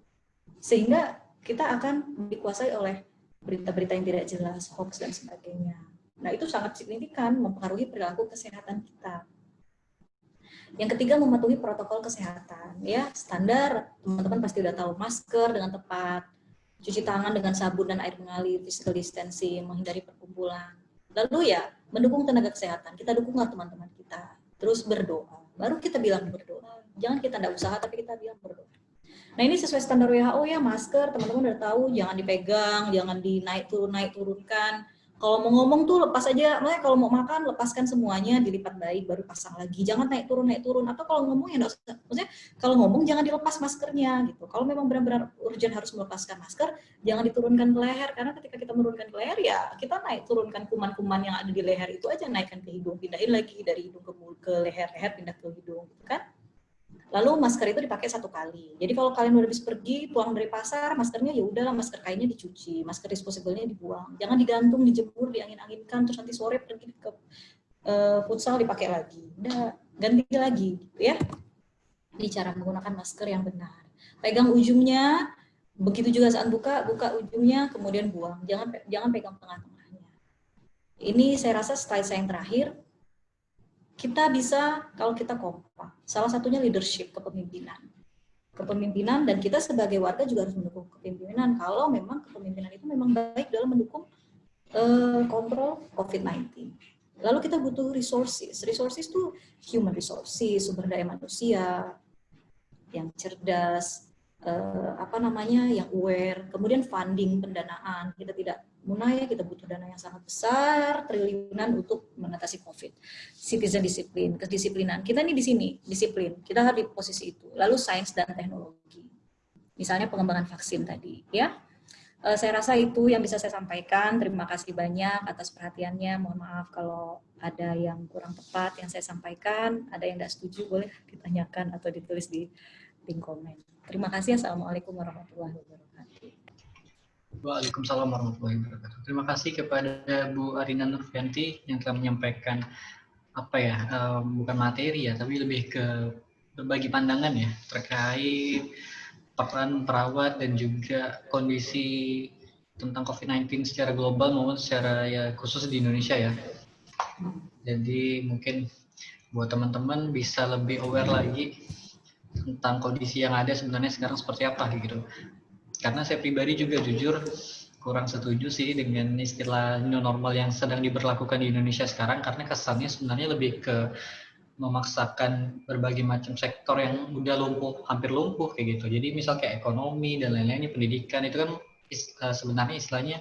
sehingga kita akan dikuasai oleh berita-berita yang tidak jelas, hoax dan sebagainya. Nah itu sangat signifikan mempengaruhi perilaku kesehatan kita. Yang ketiga, mematuhi protokol kesehatan. Ya, standar teman-teman pasti udah tahu, masker dengan tepat, cuci tangan dengan sabun dan air mengalir, physical distancing, menghindari perkumpulan. Lalu ya, mendukung tenaga kesehatan. Kita dukunglah teman-teman kita. Terus berdoa. Baru kita bilang berdoa. Jangan kita nggak usaha, tapi kita bilang berdoa. Nah ini sesuai standar WHO ya, masker teman-teman udah tahu, jangan dipegang, jangan naik turunkan. Kalau mau ngomong tuh lepas aja, makanya kalau mau makan lepaskan semuanya, dilipat baik, baru pasang lagi. Jangan naik turun. Atau kalau ngomong ya nggak usah, maksudnya kalau ngomong jangan dilepas maskernya gitu. Kalau memang benar-benar urgent harus melepaskan masker, jangan diturunkan ke leher, karena ketika kita menurunkan ke leher ya kita naik turunkan kuman-kuman yang ada di leher itu aja, naikkan ke hidung, pindahin lagi dari hidung ke leher pindah ke hidung gitu kan. Lalu masker itu dipakai 1 kali. Jadi kalau kalian udah habis pergi, pulang dari pasar, maskernya ya udahlah, masker kainnya dicuci, masker disposable-nya dibuang. Jangan digantung, dijemur, diangin-anginkan, terus nanti sore pergi ke futsal dipakai lagi. Udah, ganti lagi gitu ya. Ini cara menggunakan masker yang benar. Pegang ujungnya, begitu juga saat buka ujungnya, kemudian buang. Jangan pegang tengah-tengahnya. Ini saya rasa slide saya yang terakhir. Kita bisa kalau kita kompak. Salah satunya leadership, kepemimpinan, dan kita sebagai warga juga harus mendukung kepemimpinan kalau memang kepemimpinan itu memang baik dalam mendukung kontrol COVID-19. Lalu kita butuh resources itu human resources, sumber daya manusia yang cerdas, yang aware, kemudian funding, pendanaan. Kita tidak munaya, kita butuh dana yang sangat besar, triliunan untuk mengatasi COVID. Citizen disiplin, kedisiplinan. Kita nih di sini, disiplin. Kita harus di posisi itu. Lalu sains dan teknologi. Misalnya pengembangan vaksin tadi, ya. Saya rasa itu yang bisa saya sampaikan. Terima kasih banyak atas perhatiannya. Mohon maaf kalau ada yang kurang tepat yang saya sampaikan. Ada yang tidak setuju, boleh ditanyakan atau ditulis di link komen. Terima kasih. Assalamualaikum warahmatullahi wabarakatuh. Waalaikumsalam warahmatullahi wabarakatuh. Terima kasih kepada Bu Arina Nurfianti yang telah menyampaikan bukan materi ya, tapi lebih ke berbagi pandangan ya terkait peran perawat dan juga kondisi tentang COVID-19 secara global maupun secara ya khusus di Indonesia ya. Jadi mungkin buat teman-teman bisa lebih aware lagi tentang kondisi yang ada sebenarnya sekarang seperti apa gitu. Karena saya pribadi juga jujur kurang setuju sih dengan istilah new normal yang sedang diberlakukan di Indonesia sekarang, karena kesannya sebenarnya lebih ke memaksakan berbagai macam sektor yang udah hampir lumpuh kayak gitu. Jadi misal kayak ekonomi dan lain-lain, pendidikan itu kan sebenarnya istilahnya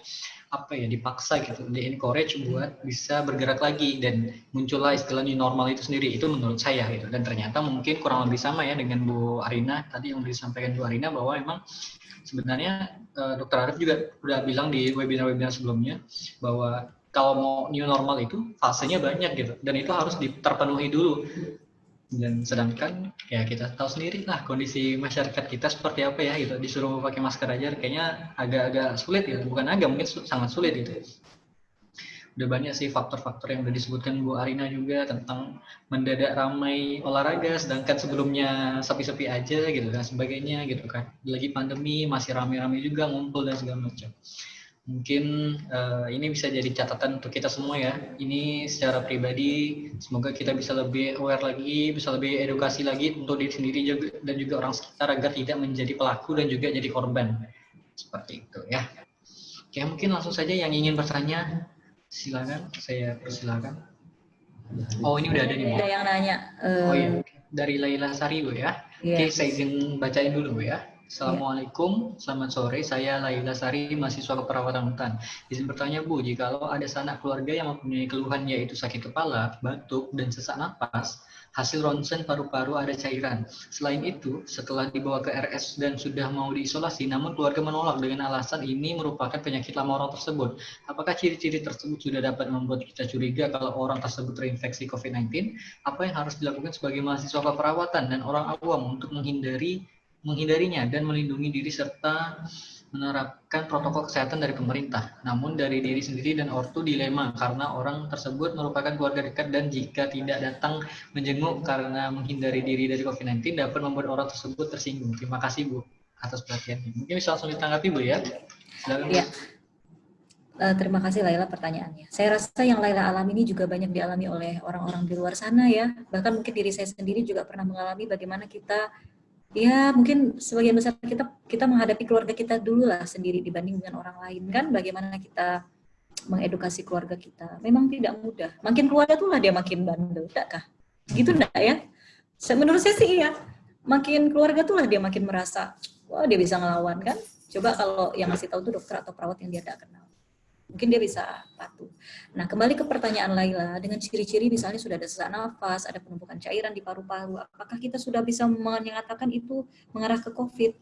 dipaksa gitu, di-encourage buat bisa bergerak lagi, dan muncullah istilah new normal itu sendiri. Itu menurut saya gitu. Dan ternyata mungkin kurang lebih sama ya dengan Bu Arina tadi yang disampaikan Bu Arina, bahwa emang sebenarnya Dr. Arif juga udah bilang di webinar-webinar sebelumnya bahwa kalau mau new normal itu fasenya banyak gitu, dan itu harus terpenuhi dulu. Dan sedangkan ya kita tahu sendiri lah kondisi masyarakat kita seperti apa ya gitu, disuruh pakai masker aja kayaknya agak-agak sulit gitu, bukan agak, mungkin sangat sulit gitu. Udah banyak sih faktor-faktor yang udah disebutkan Bu Arina juga tentang mendadak ramai olahraga sedangkan sebelumnya sepi-sepi aja gitu dan sebagainya gitu kan. Lagi pandemi masih rame-rame juga ngumpul dan segala macam. Mungkin ini bisa jadi catatan untuk kita semua ya. Ini secara pribadi semoga kita bisa lebih aware lagi, bisa lebih edukasi lagi untuk diri sendiri juga, dan juga orang sekitar agar tidak menjadi pelaku dan juga jadi korban. Seperti itu ya. Oke, mungkin langsung saja yang ingin bertanya, silakan, saya persilakan. Oh, ini udah ada nih, Bu. Ada yang nanya. Oh iya, dari Laila Sari, Bu ya. Oke, Iya. saya izin bacain dulu, Bu ya. Iya. Assalamualaikum, selamat sore. Saya Laila Sari, mahasiswa keperawatan hutan. Izin bertanya, Bu, jikalau ada sanak keluarga yang mempunyai keluhan yaitu sakit kepala, batuk, dan sesak napas, hasil ronsen paru-paru ada cairan. Selain itu, setelah dibawa ke RS dan sudah mau diisolasi, namun keluarga menolak dengan alasan ini merupakan penyakit lama orang tersebut. Apakah ciri-ciri tersebut sudah dapat membuat kita curiga kalau orang tersebut terinfeksi COVID-19? Apa yang harus dilakukan sebagai mahasiswa keperawatan dan orang awam untuk menghindarinya dan melindungi diri serta menerapkan protokol kesehatan dari pemerintah. Namun dari diri sendiri dan ortu dilema karena orang tersebut merupakan keluarga dekat dan jika tidak datang menjenguk karena menghindari diri dari COVID-19 dapat membuat orang tersebut tersinggung. Terima kasih Bu atas perhatiannya. Mungkin bisa langsung ditanggapi Bu ya. Silakan. Ya. Terima kasih Laila pertanyaannya. Saya rasa yang Laila alami ini juga banyak dialami oleh orang-orang di luar sana ya. Bahkan mungkin diri saya sendiri juga pernah mengalami bagaimana kita, ya mungkin sebagian besar kita menghadapi keluarga kita dulu lah sendiri dibanding dengan orang lain kan. Bagaimana kita mengedukasi keluarga kita. Memang tidak mudah. Makin keluarga tuh lah dia makin bandel, enggak kah? Gitu enggak ya? Menurut saya sih iya. Makin keluarga tuh lah dia makin merasa, wah dia bisa ngelawan kan. Coba kalau yang ngasih tahu tuh dokter atau perawat yang dia tidak kenal. Mungkin dia bisa patuh. Nah, kembali ke pertanyaan Laila, dengan ciri-ciri misalnya sudah ada sesak nafas, ada penumpukan cairan di paru-paru, apakah kita sudah bisa mengatakan itu mengarah ke COVID?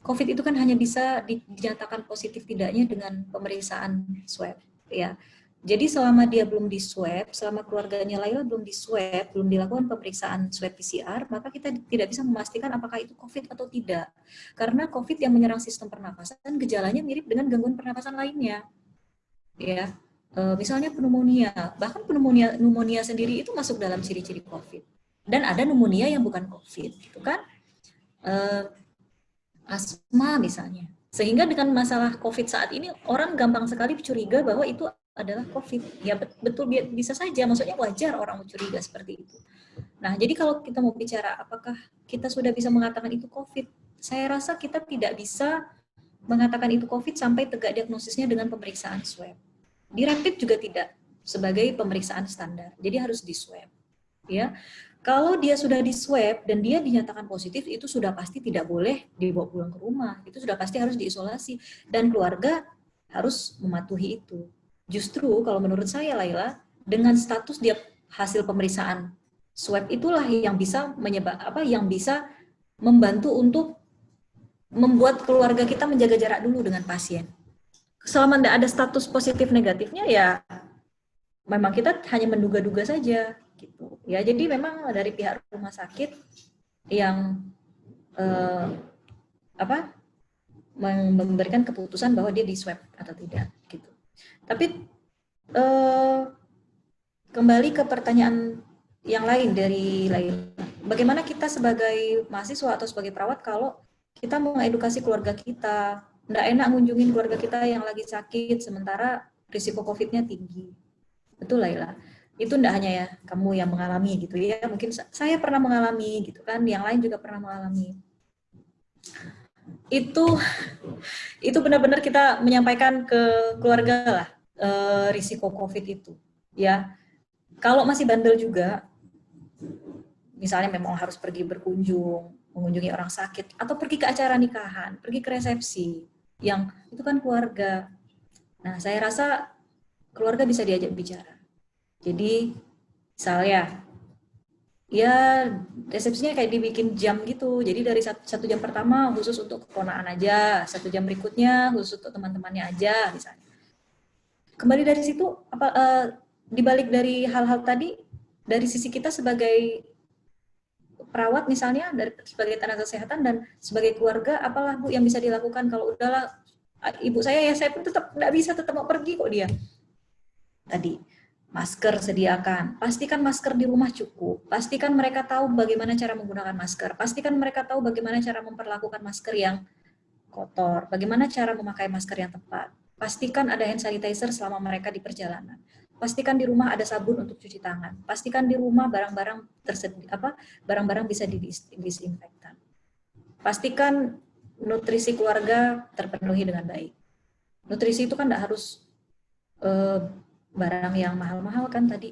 COVID itu kan hanya bisa dinyatakan positif tidaknya dengan pemeriksaan swab, ya. Jadi selama dia belum di swab, selama keluarganya Laila belum di swab, belum dilakukan pemeriksaan swab PCR, maka kita tidak bisa memastikan apakah itu COVID atau tidak. Karena COVID yang menyerang sistem pernapasan, gejalanya mirip dengan gangguan pernapasan lainnya. Ya, misalnya pneumonia, bahkan pneumonia sendiri itu masuk dalam ciri-ciri COVID. Dan ada pneumonia yang bukan COVID, gitu kan? Asma misalnya. Sehingga dengan masalah COVID saat ini, orang gampang sekali curiga bahwa itu adalah COVID. Ya betul, bisa saja, maksudnya wajar orang curiga seperti itu. Nah, jadi kalau kita mau bicara apakah kita sudah bisa mengatakan itu COVID, saya rasa kita tidak bisa mengatakan itu COVID sampai tegak diagnosisnya dengan pemeriksaan swab. Di rapid juga tidak sebagai pemeriksaan standar. Jadi harus di swab. Ya. Kalau dia sudah di swab dan dia dinyatakan positif, itu sudah pasti tidak boleh dibawa pulang ke rumah. Itu sudah pasti harus diisolasi dan keluarga harus mematuhi itu. Justru kalau menurut saya Laila, dengan status dia hasil pemeriksaan swab itulah yang bisa yang bisa membantu untuk membuat keluarga kita menjaga jarak dulu dengan pasien. Selama tidak ada status positif negatifnya ya memang kita hanya menduga-duga saja gitu. Ya jadi memang dari pihak rumah sakit yang memberikan keputusan bahwa dia di swab atau tidak gitu. Tapi kembali ke pertanyaan yang lain dari lain. Bagaimana kita sebagai mahasiswa atau sebagai perawat kalau kita mengedukasi keluarga kita, nggak enak ngunjungin keluarga kita yang lagi sakit, sementara risiko COVID-nya tinggi. Betul Laila. Itu nggak hanya ya kamu yang mengalami gitu ya, mungkin saya pernah mengalami gitu kan, yang lain juga pernah mengalami. Itu benar-benar kita menyampaikan ke keluarga lah risiko COVID itu. Ya, kalau masih bandel juga, misalnya memang harus pergi berkunjung, mengunjungi orang sakit, atau pergi ke acara nikahan, pergi ke resepsi, yang itu kan keluarga. Nah, saya rasa keluarga bisa diajak bicara. Jadi, misalnya, ya resepsinya kayak dibikin jam gitu, jadi dari satu jam pertama khusus untuk keponakan aja, 1 jam berikutnya khusus untuk teman-temannya aja, misalnya. Kembali dari situ, dibalik dari hal-hal tadi, dari sisi kita sebagai perawat misalnya sebagai tenaga kesehatan dan sebagai keluarga, apalah Bu yang bisa dilakukan kalau udahlah ibu saya pun tetap nggak bisa, tetap mau pergi kok dia. Tadi masker sediakan, pastikan masker di rumah cukup, pastikan mereka tahu bagaimana cara menggunakan masker, pastikan mereka tahu bagaimana cara memperlakukan masker yang kotor, bagaimana cara memakai masker yang tepat, pastikan ada hand sanitizer selama mereka di perjalanan. Pastikan di rumah ada sabun untuk cuci tangan. Pastikan di rumah barang-barang barang-barang bisa disinfektan. Pastikan nutrisi keluarga terpenuhi dengan baik. Nutrisi itu kan tidak harus barang yang mahal-mahal kan tadi.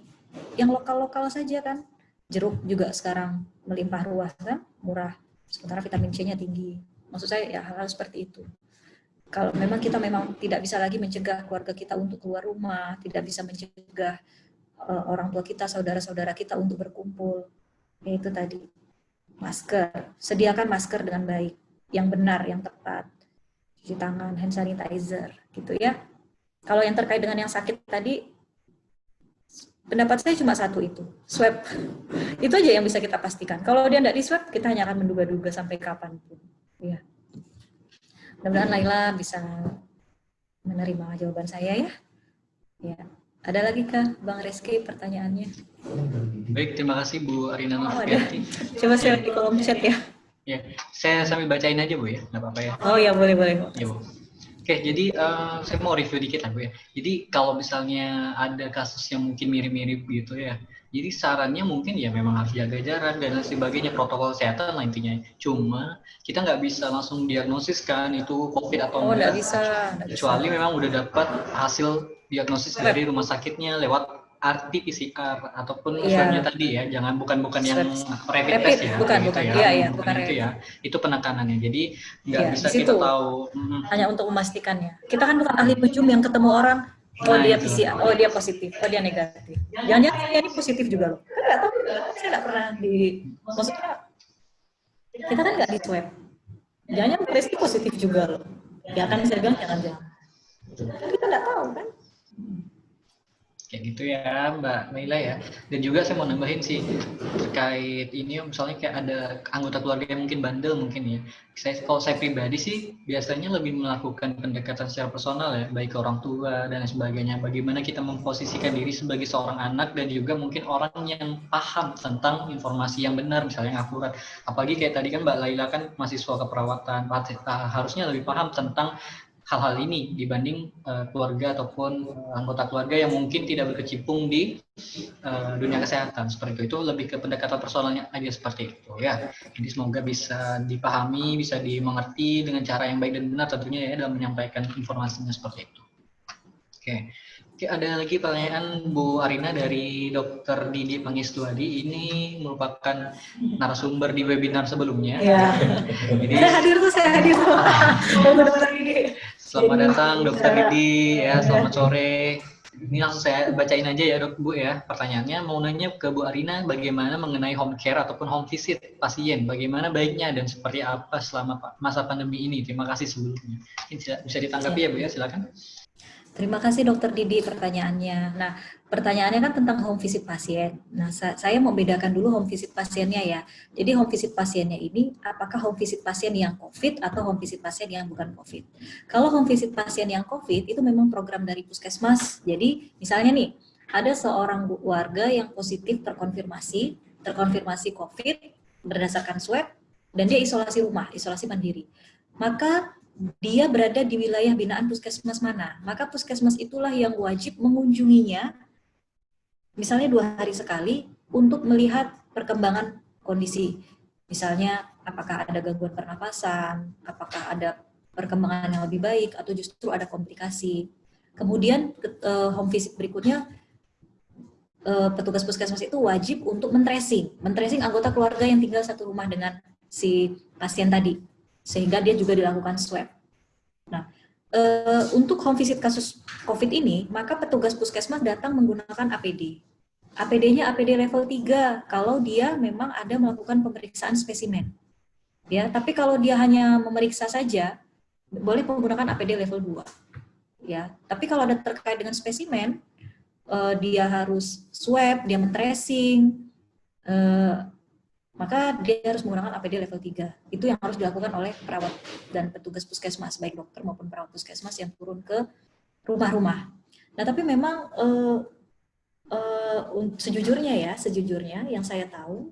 Yang lokal-lokal saja kan. Jeruk juga sekarang melimpah ruah kan, murah. Sementara vitamin C-nya tinggi. Maksud saya ya hal-hal seperti itu. Kalau memang kita tidak bisa lagi mencegah keluarga kita untuk keluar rumah, tidak bisa mencegah orang tua kita, saudara-saudara kita untuk berkumpul, yaitu tadi masker, sediakan masker dengan baik, yang benar, yang tepat, cuci tangan, hand sanitizer, gitu ya. Kalau yang terkait dengan yang sakit tadi, pendapat saya cuma satu itu, swab. Itu aja yang bisa kita pastikan. Kalau dia tidak di swab, kita hanya akan menduga-duga sampai kapanpun. Ya. Mudah-mudahan Laila bisa menerima jawaban saya ya. Ya. Ada lagi kah Bang Reski pertanyaannya? Baik, terima kasih Bu Arina Nurfianti. Coba saya di kolom chat ya. Ya, saya sambil bacain aja Bu ya, nggak apa-apa ya. Oh ya, boleh. Ya Bu. Oke, jadi saya mau review dikit lah Bu ya. Jadi kalau misalnya ada kasus yang mungkin mirip-mirip gitu ya, jadi sarannya mungkin ya memang harus jaga jarak dan sebagainya, protokol kesehatan lah intinya. Cuma kita nggak bisa langsung diagnosis kan itu COVID atau enggak. enggak. Bisa. Kecuali memang udah dapat hasil diagnosis dari rumah sakitnya lewat RT PCR ataupun swabnya tadi ya, jangan bukan yang rapid test ya. Bukan. Ya. Iya, bukan itu ya. Itu penekanannya. Jadi nggak bisa kita tahu. Hanya untuk memastikannya. Kita kan bukan ahli nujum yang ketemu orang, dia PCR, dia positif, dia negatif. Jangan-jangan saya ini positif juga loh. Kan nggak tahu, saya nggak pernah maksudnya kita kan nggak di swab. Jangan-jangan Reski positif juga loh. Ya kan saya bilang jangan-jangan. Kita nggak tahu kan. Kayak gitu ya Mbak Naila ya. Dan juga saya mau nambahin sih terkait ini misalnya kayak ada anggota keluarga yang mungkin bandel mungkin ya. Kalau saya pribadi sih biasanya lebih melakukan pendekatan secara personal ya, baik ke orang tua dan sebagainya. Bagaimana kita memposisikan diri sebagai seorang anak dan juga mungkin orang yang paham tentang informasi yang benar, misalnya yang akurat. Apalagi kayak tadi kan Mbak Laila kan mahasiswa keperawatan, harusnya lebih paham tentang hal-hal ini dibanding keluarga ataupun anggota keluarga yang mungkin tidak berkecimpung di dunia kesehatan seperti itu lebih ke pendekatan personalnya aja seperti itu ya. Jadi semoga bisa dipahami, bisa dimengerti dengan cara yang baik dan benar tentunya ya dalam menyampaikan informasinya seperti itu. Oke, ada lagi pertanyaan Bu Arina dari Dr. Didi Pangestuadi. Ini merupakan narasumber di webinar sebelumnya. Ya. Jadi, saya hadir. Dr. Didi. Selamat datang Dr. Didi ya, selamat sore. Ini langsung saya bacain aja ya Dok Bu ya. Pertanyaannya mau nanya ke Bu Arina bagaimana mengenai home care ataupun home visit pasien. Bagaimana baiknya dan seperti apa selama masa pandemi ini. Terima kasih sebelumnya. Bisa ditanggapi ya Bu ya, silakan. Terima kasih Dokter Didi pertanyaannya. Nah, pertanyaannya kan tentang home visit pasien. Nah, saya mau bedakan dulu home visit pasiennya ya. Jadi home visit pasiennya ini apakah home visit pasien yang COVID atau home visit pasien yang bukan COVID. Kalau home visit pasien yang COVID itu memang program dari Puskesmas. Jadi misalnya nih, ada seorang warga yang positif terkonfirmasi COVID berdasarkan swab dan dia isolasi rumah, isolasi mandiri. Maka dia berada di wilayah binaan puskesmas mana, maka puskesmas itulah yang wajib mengunjunginya, misalnya 2 hari sekali, untuk melihat perkembangan kondisi. Misalnya, apakah ada gangguan pernapasan, apakah ada perkembangan yang lebih baik, atau justru ada komplikasi. Kemudian, home visit berikutnya, petugas puskesmas itu wajib untuk men-tracing anggota keluarga yang tinggal satu rumah dengan si pasien tadi, sehingga dia juga dilakukan swab. Nah, untuk home visit kasus COVID ini, maka petugas puskesmas datang menggunakan APD. APD-nya APD level 3 kalau dia memang ada melakukan pemeriksaan spesimen. Ya, tapi kalau dia hanya memeriksa saja, boleh menggunakan APD level 2. Ya, tapi kalau ada terkait dengan spesimen, dia harus swab, dia men-tracing, maka dia harus menggunakan APD level 3. Itu yang harus dilakukan oleh perawat dan petugas puskesmas, baik dokter maupun perawat puskesmas yang turun ke rumah-rumah. Nah, tapi memang sejujurnya yang saya tahu,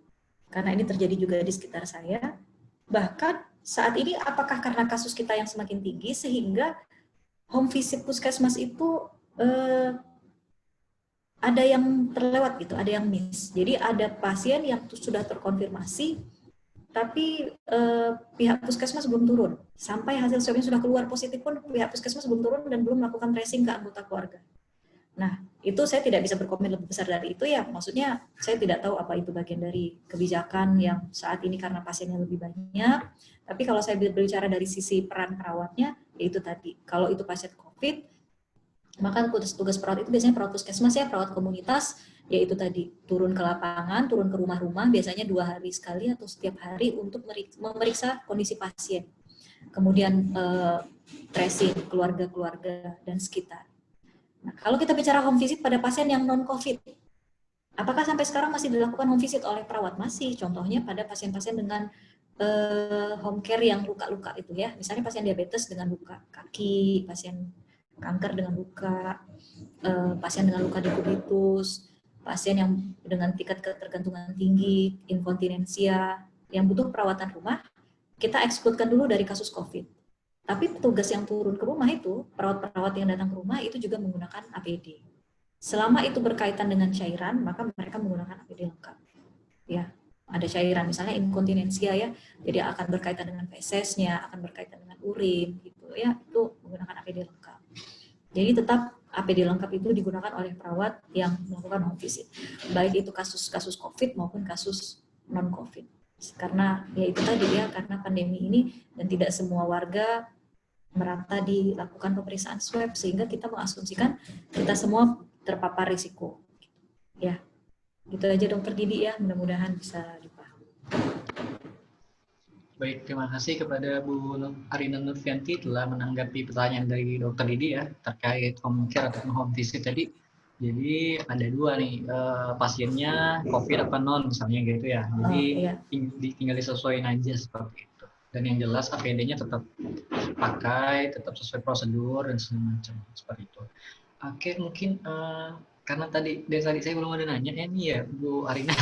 karena ini terjadi juga di sekitar saya, bahkan saat ini apakah karena kasus kita yang semakin tinggi sehingga home visit puskesmas itu ada yang terlewat gitu, ada yang miss. Jadi ada pasien yang sudah terkonfirmasi, tapi pihak puskesmas belum turun. Sampai hasil swabnya sudah keluar positif pun pihak puskesmas belum turun dan belum melakukan tracing ke anggota keluarga. Nah, itu saya tidak bisa berkomentar lebih besar dari itu ya. Maksudnya saya tidak tahu apa itu bagian dari kebijakan yang saat ini karena pasiennya lebih banyak. Tapi kalau saya berbicara dari sisi peran perawatnya, yaitu tadi, kalau itu pasien COVID, maka tugas perawat itu biasanya perawat puskesmas ya, perawat komunitas, yaitu tadi turun ke lapangan, turun ke rumah-rumah, biasanya 2 hari sekali atau setiap hari untuk memeriksa kondisi pasien. Kemudian tracing keluarga-keluarga dan sekitar. Nah, kalau kita bicara home visit pada pasien yang non-COVID, apakah sampai sekarang masih dilakukan home visit oleh perawat? Masih, contohnya pada pasien-pasien dengan home care yang luka-luka itu ya, misalnya pasien diabetes dengan luka kaki, pasien kanker dengan luka, pasien dengan luka decubitus, pasien yang dengan tingkat ketergantungan tinggi, inkontinensia, yang butuh perawatan rumah, kita ekskludkan dulu dari kasus COVID. Tapi petugas yang turun ke rumah itu, perawat-perawat yang datang ke rumah itu juga menggunakan APD. Selama itu berkaitan dengan cairan, maka mereka menggunakan APD lengkap. Ya, ada cairan, misalnya inkontinensia ya, jadi akan berkaitan dengan feses-nya, akan berkaitan dengan urin, gitu ya, itu menggunakan APD lengkap. Jadi tetap APD lengkap itu digunakan oleh perawat yang melakukan home visit, baik itu kasus-kasus COVID maupun kasus non-COVID. Karena ya itu tadi ya, karena pandemi ini dan tidak semua warga merata dilakukan pemeriksaan swab sehingga kita mengasumsikan kita semua terpapar risiko. Ya, gitu aja Dokter Didi ya, mudah-mudahan bisa dipahami. Baik, terima kasih kepada Bu Arina Nurfianti telah menanggapi pertanyaan dari Dokter Didi ya terkait home care atau home visit tadi. Jadi ada 2 nih, pasiennya COVID apa non misalnya gitu ya. Jadi tinggal disesuaikan aja seperti itu. Dan yang jelas APD-nya tetap pakai, tetap sesuai prosedur dan segala macam seperti itu. Oke, mungkin karena tadi dari tadi saya belum ada nanya ini ya Bu Arina.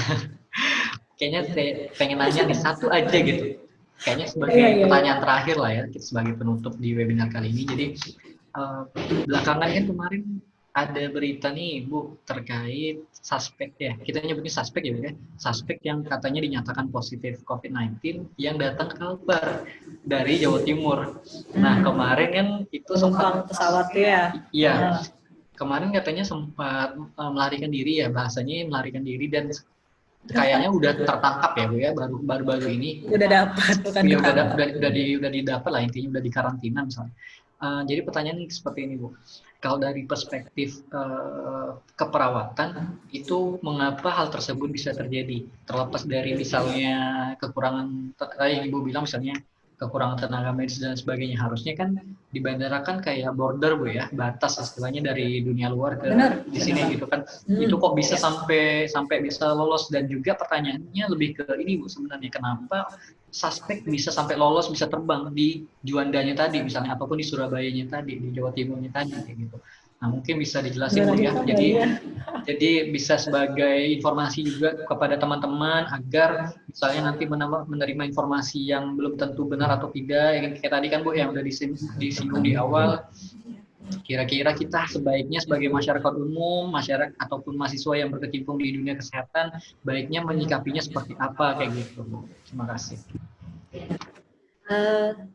Kayaknya saya pengen nanya nih satu aja gitu. Kayaknya sebagai pertanyaan terakhir lah ya, sebagai penutup di webinar kali ini. Jadi belakangan kan kemarin ada berita nih Bu terkait suspek ya, kita nyebutnya suspek ya Bu ya, suspek yang katanya dinyatakan positif COVID-19 yang datang ke Kalbar dari Jawa Timur. Nah kemarin kan itu sempat pesawat ya. Iya, kemarin katanya sempat melarikan diri ya, bahasanya melarikan diri dan kayaknya udah tertangkap ya Bu ya, baru-baru ini. Udah dapat bukan ya, udah didapat lah intinya, udah dikarantina misalnya. Jadi pertanyaan seperti ini Bu, kalau dari perspektif keperawatan itu mengapa hal tersebut bisa terjadi, terlepas dari misalnya kekurangan yang Ibu bilang misalnya kekurangan tenaga medis dan sebagainya, harusnya kan di bandara kan kayak border Bu ya, batas istilahnya dari dunia luar ke di sini gitu kan. Itu kok bisa sampai bisa lolos, dan juga pertanyaannya lebih ke ini Bu sebenarnya, kenapa suspek bisa sampai lolos, bisa terbang di Juandanya tadi misalnya, ataupun di Surabayanya tadi, di Jawa Timurnya tadi kayak gitu. Nah mungkin bisa dijelasin Bu ya, jadi bisa sebagai informasi juga kepada teman-teman agar misalnya nanti menerima informasi yang belum tentu benar atau tidak, yang kayak tadi kan Bu yang udah disinggung di awal, kira-kira kita sebaiknya sebagai masyarakat umum, masyarakat ataupun mahasiswa yang berkecimpung di dunia kesehatan, baiknya menyikapinya seperti apa kayak gitu Bu. Terima kasih.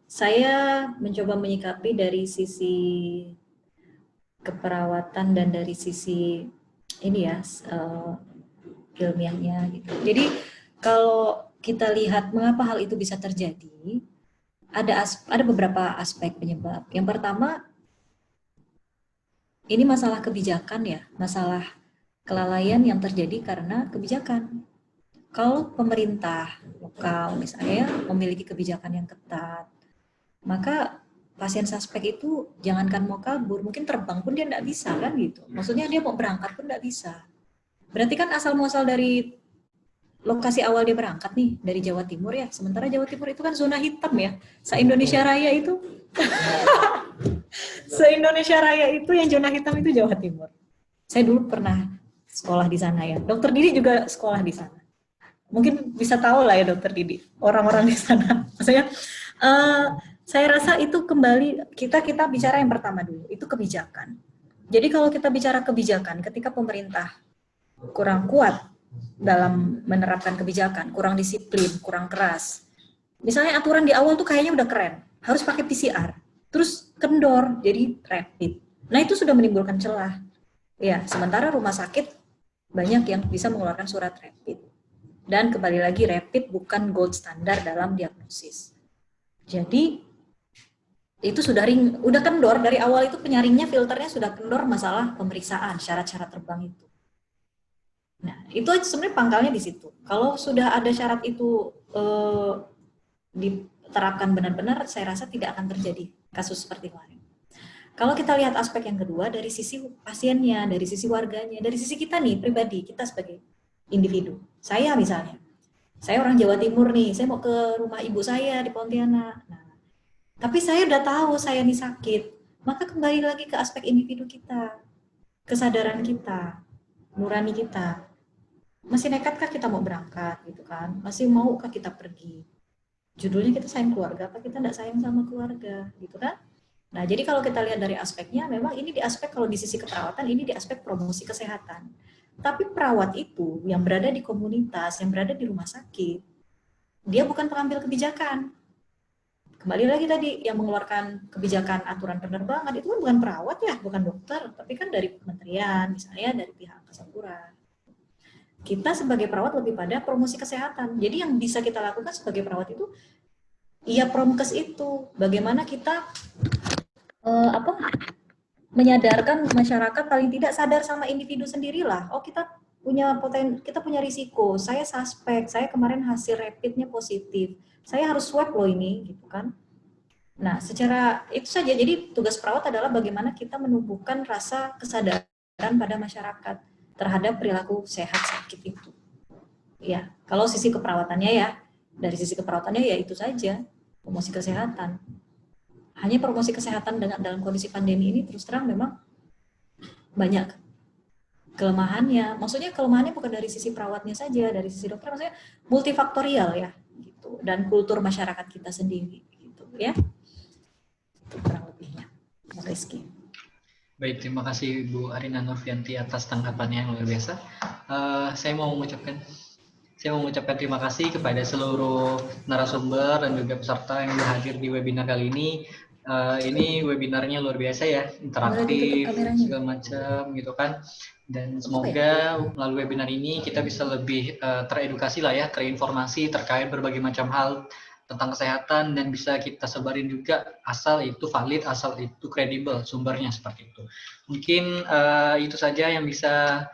Saya mencoba menyikapi dari sisi keperawatan dan dari sisi ini ya ilmiahnya gitu. Jadi kalau kita lihat mengapa hal itu bisa terjadi, ada beberapa aspek penyebab. Yang pertama, ini masalah kebijakan ya, masalah kelalaian yang terjadi karena kebijakan. Kalau pemerintah lokal misalnya memiliki kebijakan yang ketat, maka pasien suspek itu jangankan mau kabur, mungkin terbang pun dia tidak bisa kan gitu. Maksudnya dia mau berangkat pun tidak bisa. Berarti kan asal muasal dari lokasi awal dia berangkat nih dari Jawa Timur ya. Sementara Jawa Timur itu kan zona hitam ya. Se-Indonesia Raya itu se-Indonesia Raya itu yang zona hitam itu Jawa Timur. Saya dulu pernah sekolah di sana ya. Dokter Didi juga sekolah di sana. Mungkin bisa tahu lah ya Dokter Didi, orang-orang di sana. Maksudnya saya rasa itu kembali kita bicara yang pertama dulu, itu kebijakan. Jadi kalau kita bicara kebijakan, ketika pemerintah kurang kuat dalam menerapkan kebijakan, kurang disiplin, kurang keras. Misalnya aturan di awal tuh kayaknya udah keren, harus pakai PCR, terus kendor jadi rapid. Nah itu sudah menimbulkan celah. Ya, sementara rumah sakit banyak yang bisa mengeluarkan surat rapid. Dan kembali lagi rapid bukan gold standar dalam diagnosis. Jadi itu udah kendor dari awal, itu penyaringnya filternya sudah kendor masalah pemeriksaan syarat-syarat terbang itu. Nah, itu sebenarnya pangkalnya di situ. Kalau sudah ada syarat itu diterapkan benar-benar, saya rasa tidak akan terjadi kasus seperti kemarin. Kalau kita lihat aspek yang kedua, dari sisi pasiennya, dari sisi warganya, dari sisi kita nih, pribadi, kita sebagai individu. Saya misalnya, saya orang Jawa Timur nih, saya mau ke rumah ibu saya di Pontianak. Nah, tapi saya udah tahu saya nih sakit, maka kembali lagi ke aspek individu kita, kesadaran kita, nurani kita. Masih nekatkah kita mau berangkat gitu kan? Masih maukah kita pergi? Judulnya kita sayang keluarga, apa kita tidak sayang sama keluarga gitu kan? Nah, jadi kalau kita lihat dari aspeknya, memang ini di aspek, kalau di sisi keperawatan, ini di aspek promosi kesehatan. Tapi perawat itu yang berada di komunitas, yang berada di rumah sakit, dia bukan pengambil kebijakan. Kembali lagi tadi, yang mengeluarkan kebijakan aturan penerbangan, itu kan bukan perawat ya, bukan dokter, tapi kan dari kementerian, misalnya dari pihak Angkasa Pura. Kita sebagai perawat lebih pada promosi kesehatan. Jadi yang bisa kita lakukan sebagai perawat itu, ya promkes itu, bagaimana kita menyadarkan masyarakat, paling tidak sadar sama individu sendirilah. Oh, kita punya risiko. Saya suspek, saya kemarin hasil rapidnya positif. Saya harus swab loh ini, gitu kan. Nah, secara itu saja. Jadi tugas perawat adalah bagaimana kita menumbuhkan rasa kesadaran pada masyarakat terhadap perilaku sehat sakit itu. Ya, kalau sisi keperawatannya ya, dari sisi keperawatannya ya itu saja, promosi kesehatan. Hanya promosi kesehatan dalam kondisi pandemi ini terus terang memang banyak kelemahannya. Maksudnya kelemahannya bukan dari sisi perawatnya saja, dari sisi dokter, maksudnya multifaktorial ya, gitu. Dan kultur masyarakat kita sendiri, gitu ya. Itu kurang lebihnya, Rizky. Baik, terima kasih Bu Arina Nurfianti atas tanggapannya yang luar biasa. Saya mau mengucapkan terima kasih kepada seluruh narasumber dan juga peserta yang hadir di webinar kali ini. Ini webinarnya luar biasa ya, interaktif, segala macam gitu kan. Dan semoga melalui webinar ini kita bisa lebih teredukasi lah ya, terinformasi terkait berbagai macam hal tentang kesehatan, dan bisa kita sebarin juga asal itu valid, asal itu kredibel sumbernya, seperti itu. Mungkin itu saja yang bisa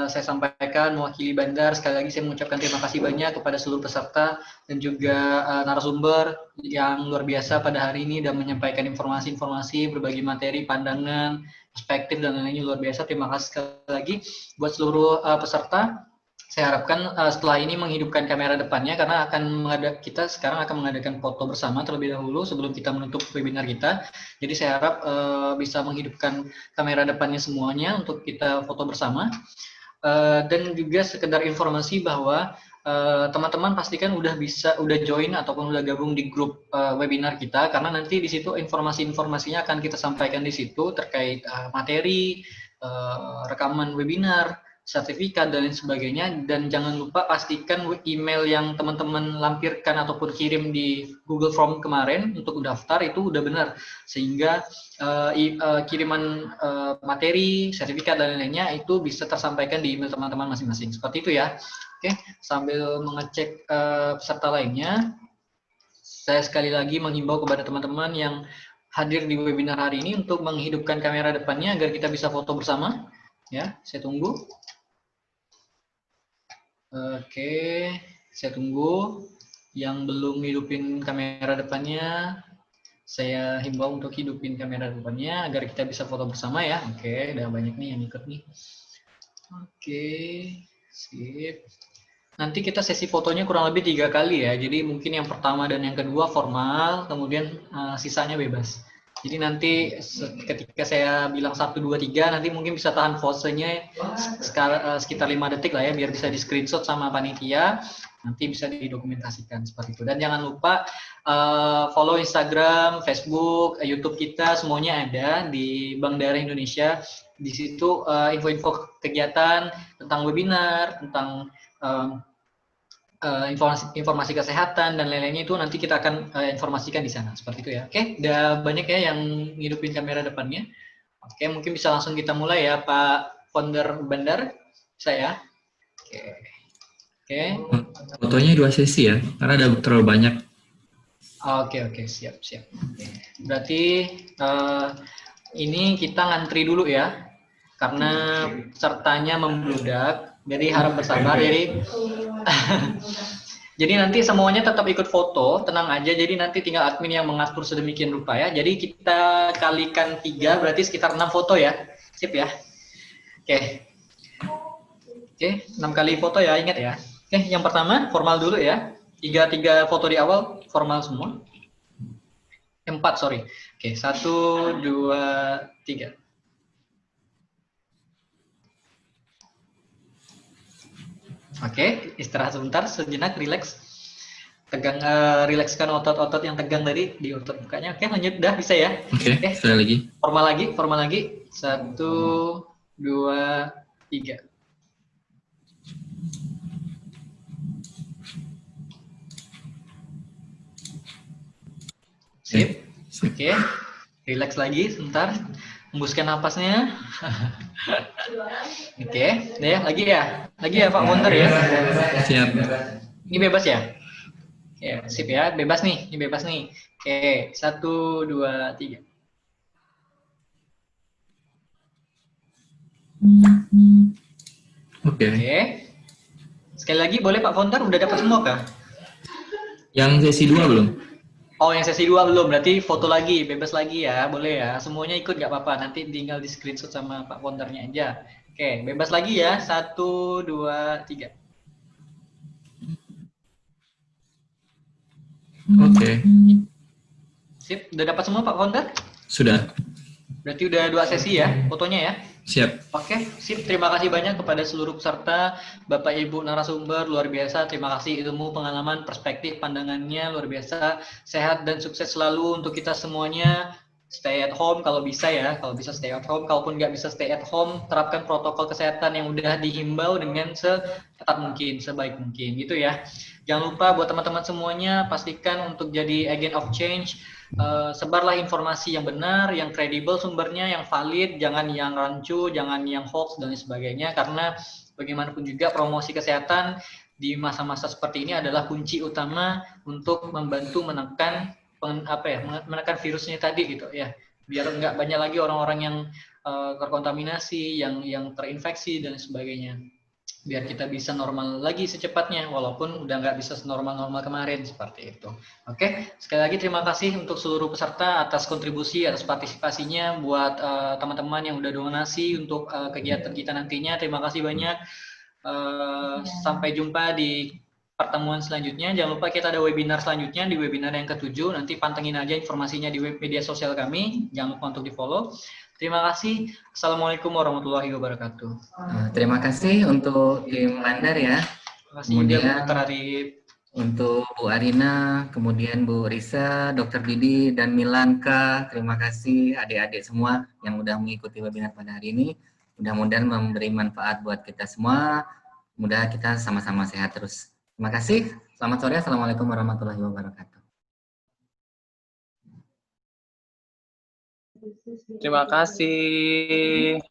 saya sampaikan mewakili Bandar. Sekali lagi saya mengucapkan terima kasih banyak kepada seluruh peserta dan juga narasumber yang luar biasa pada hari ini dan menyampaikan informasi-informasi, berbagi materi, pandangan, perspektif dan lain-lainnya luar biasa. Terima kasih sekali lagi buat seluruh peserta. Saya harapkan setelah ini menghidupkan kamera depannya, karena kita sekarang akan mengadakan foto bersama terlebih dahulu sebelum kita menutup webinar kita. Jadi saya harap bisa menghidupkan kamera depannya semuanya untuk kita foto bersama. Dan juga sekedar informasi bahwa teman-teman pastikan udah join ataupun udah gabung di grup webinar kita, karena nanti di situ informasi-informasinya akan kita sampaikan di situ terkait materi, rekaman webinar, sertifikat dan lain sebagainya. Dan jangan lupa pastikan email yang teman-teman lampirkan ataupun kirim di Google Form kemarin untuk daftar itu udah benar, sehingga kiriman materi, sertifikat dan lain-lainnya itu bisa tersampaikan di email teman-teman masing-masing. Seperti itu ya. Oke, sambil mengecek peserta lainnya, saya sekali lagi menghimbau kepada teman-teman yang hadir di webinar hari ini untuk menghidupkan kamera depannya agar kita bisa foto bersama. Ya, saya tunggu. Oke, saya tunggu. Yang belum hidupin kamera depannya, saya himbau untuk hidupin kamera depannya agar kita bisa foto bersama ya. Oke, udah banyak nih yang ikut nih. Oke, sip. nanti kita sesi fotonya kurang lebih 3 kali ya. Jadi mungkin yang pertama dan yang kedua formal, kemudian sisanya bebas. Jadi nanti ketika saya bilang 1, 2, 3, nanti mungkin bisa tahan posenya sekitar 5 detik lah ya, biar bisa di screenshot sama panitia, nanti bisa didokumentasikan seperti itu. Dan jangan lupa follow Instagram, Facebook, YouTube kita, semuanya ada di Bank Darah Indonesia. Di situ info-info kegiatan tentang webinar, tentang informasi kesehatan dan lain-lainnya itu nanti kita akan informasikan di sana seperti itu ya. Oke, udah banyak ya yang ngidupin kamera depannya. Oke, mungkin bisa langsung kita mulai ya Pak Founder Bandar, saya. Oke. Fotonya 2 sesi ya, karena ada terlalu banyak. Oke, siap. Berarti ini kita ngantri dulu ya, karena pesertanya membludak. Jadi harap bersabar. Jadi nanti semuanya tetap ikut foto, tenang aja. Jadi nanti tinggal admin yang mengatur sedemikian rupa ya. Jadi kita kalikan 3, berarti sekitar 6 foto ya. Sip ya. Oke, 6 kali foto ya, ingat ya. Oke, yang pertama formal dulu ya. 3 foto di awal formal semua. 4, sorry. Oke, 1, 2, 3. Oke, istirahat sebentar, sejenak, rileks. Rilekskan otot-otot yang tegang tadi di otot mukanya. Oke, lanjut, dah bisa ya. Oke, sekali lagi. Formal lagi. 1, 2, 3. Sip. Oke, rileks lagi sebentar. Hembuskan napasnya. Oke, ya, lagi ya Pak Founder ya. Siap. Ini bebas ya? Ya, sip ya, bebas nih, ini bebas nih. Oke, 1, 2, 3. Oke. Sekali lagi boleh Pak Founder, udah dapat semua kah? Yang sesi 2 belum? Oh, yang sesi 2 belum, berarti foto lagi, bebas lagi ya, boleh ya. Semuanya ikut nggak apa-apa, nanti tinggal di screenshot sama Pak Foundernya aja. Oke, bebas lagi ya, 1, 2, 3. Oke. Sip, udah dapat semua Pak Founder? Sudah. Berarti udah 2 sesi ya, fotonya ya? Siap. Oke, sip. Terima kasih banyak kepada seluruh peserta, Bapak Ibu narasumber, luar biasa. Terima kasih ilmu, pengalaman, perspektif, pandangannya, luar biasa. Sehat dan sukses selalu untuk kita semuanya. Stay at home kalau bisa ya, kalau bisa stay at home. Kalaupun nggak bisa stay at home, terapkan protokol kesehatan yang udah dihimbau dengan seketat mungkin, sebaik mungkin, gitu ya. Jangan lupa buat teman-teman semuanya, pastikan untuk jadi agent of change. Sebarlah informasi yang benar, yang kredibel sumbernya, yang valid, jangan yang rancu, jangan yang hoax dan sebagainya, karena bagaimanapun juga promosi kesehatan di masa-masa seperti ini adalah kunci utama untuk membantu menekan menekan virusnya tadi gitu ya, biar nggak banyak lagi orang-orang yang terkontaminasi, yang terinfeksi dan sebagainya, biar kita bisa normal lagi secepatnya, walaupun udah nggak bisa senormal-normal kemarin, seperti itu. Oke, sekali lagi terima kasih untuk seluruh peserta atas kontribusi, atas partisipasinya, buat teman-teman yang udah donasi untuk kegiatan kita nantinya, terima kasih banyak. Sampai jumpa di pertemuan selanjutnya. Jangan lupa kita ada webinar selanjutnya, di webinar yang ke-7, nanti pantengin aja informasinya di media sosial kami, jangan lupa untuk di follow. Terima kasih. Assalamualaikum warahmatullahi wabarakatuh. Terima kasih untuk tim Bandar ya. Terima kasih Kemudian juga Dr. Arif. Untuk Bu Arina, kemudian Bu Risa, Dr. Didi, dan Milanka. Terima kasih adik-adik semua yang sudah mengikuti webinar pada hari ini. Mudah-mudahan memberi manfaat buat kita semua. Mudah kita sama-sama sehat terus. Terima kasih. Selamat sore. Assalamualaikum warahmatullahi wabarakatuh. Terima kasih.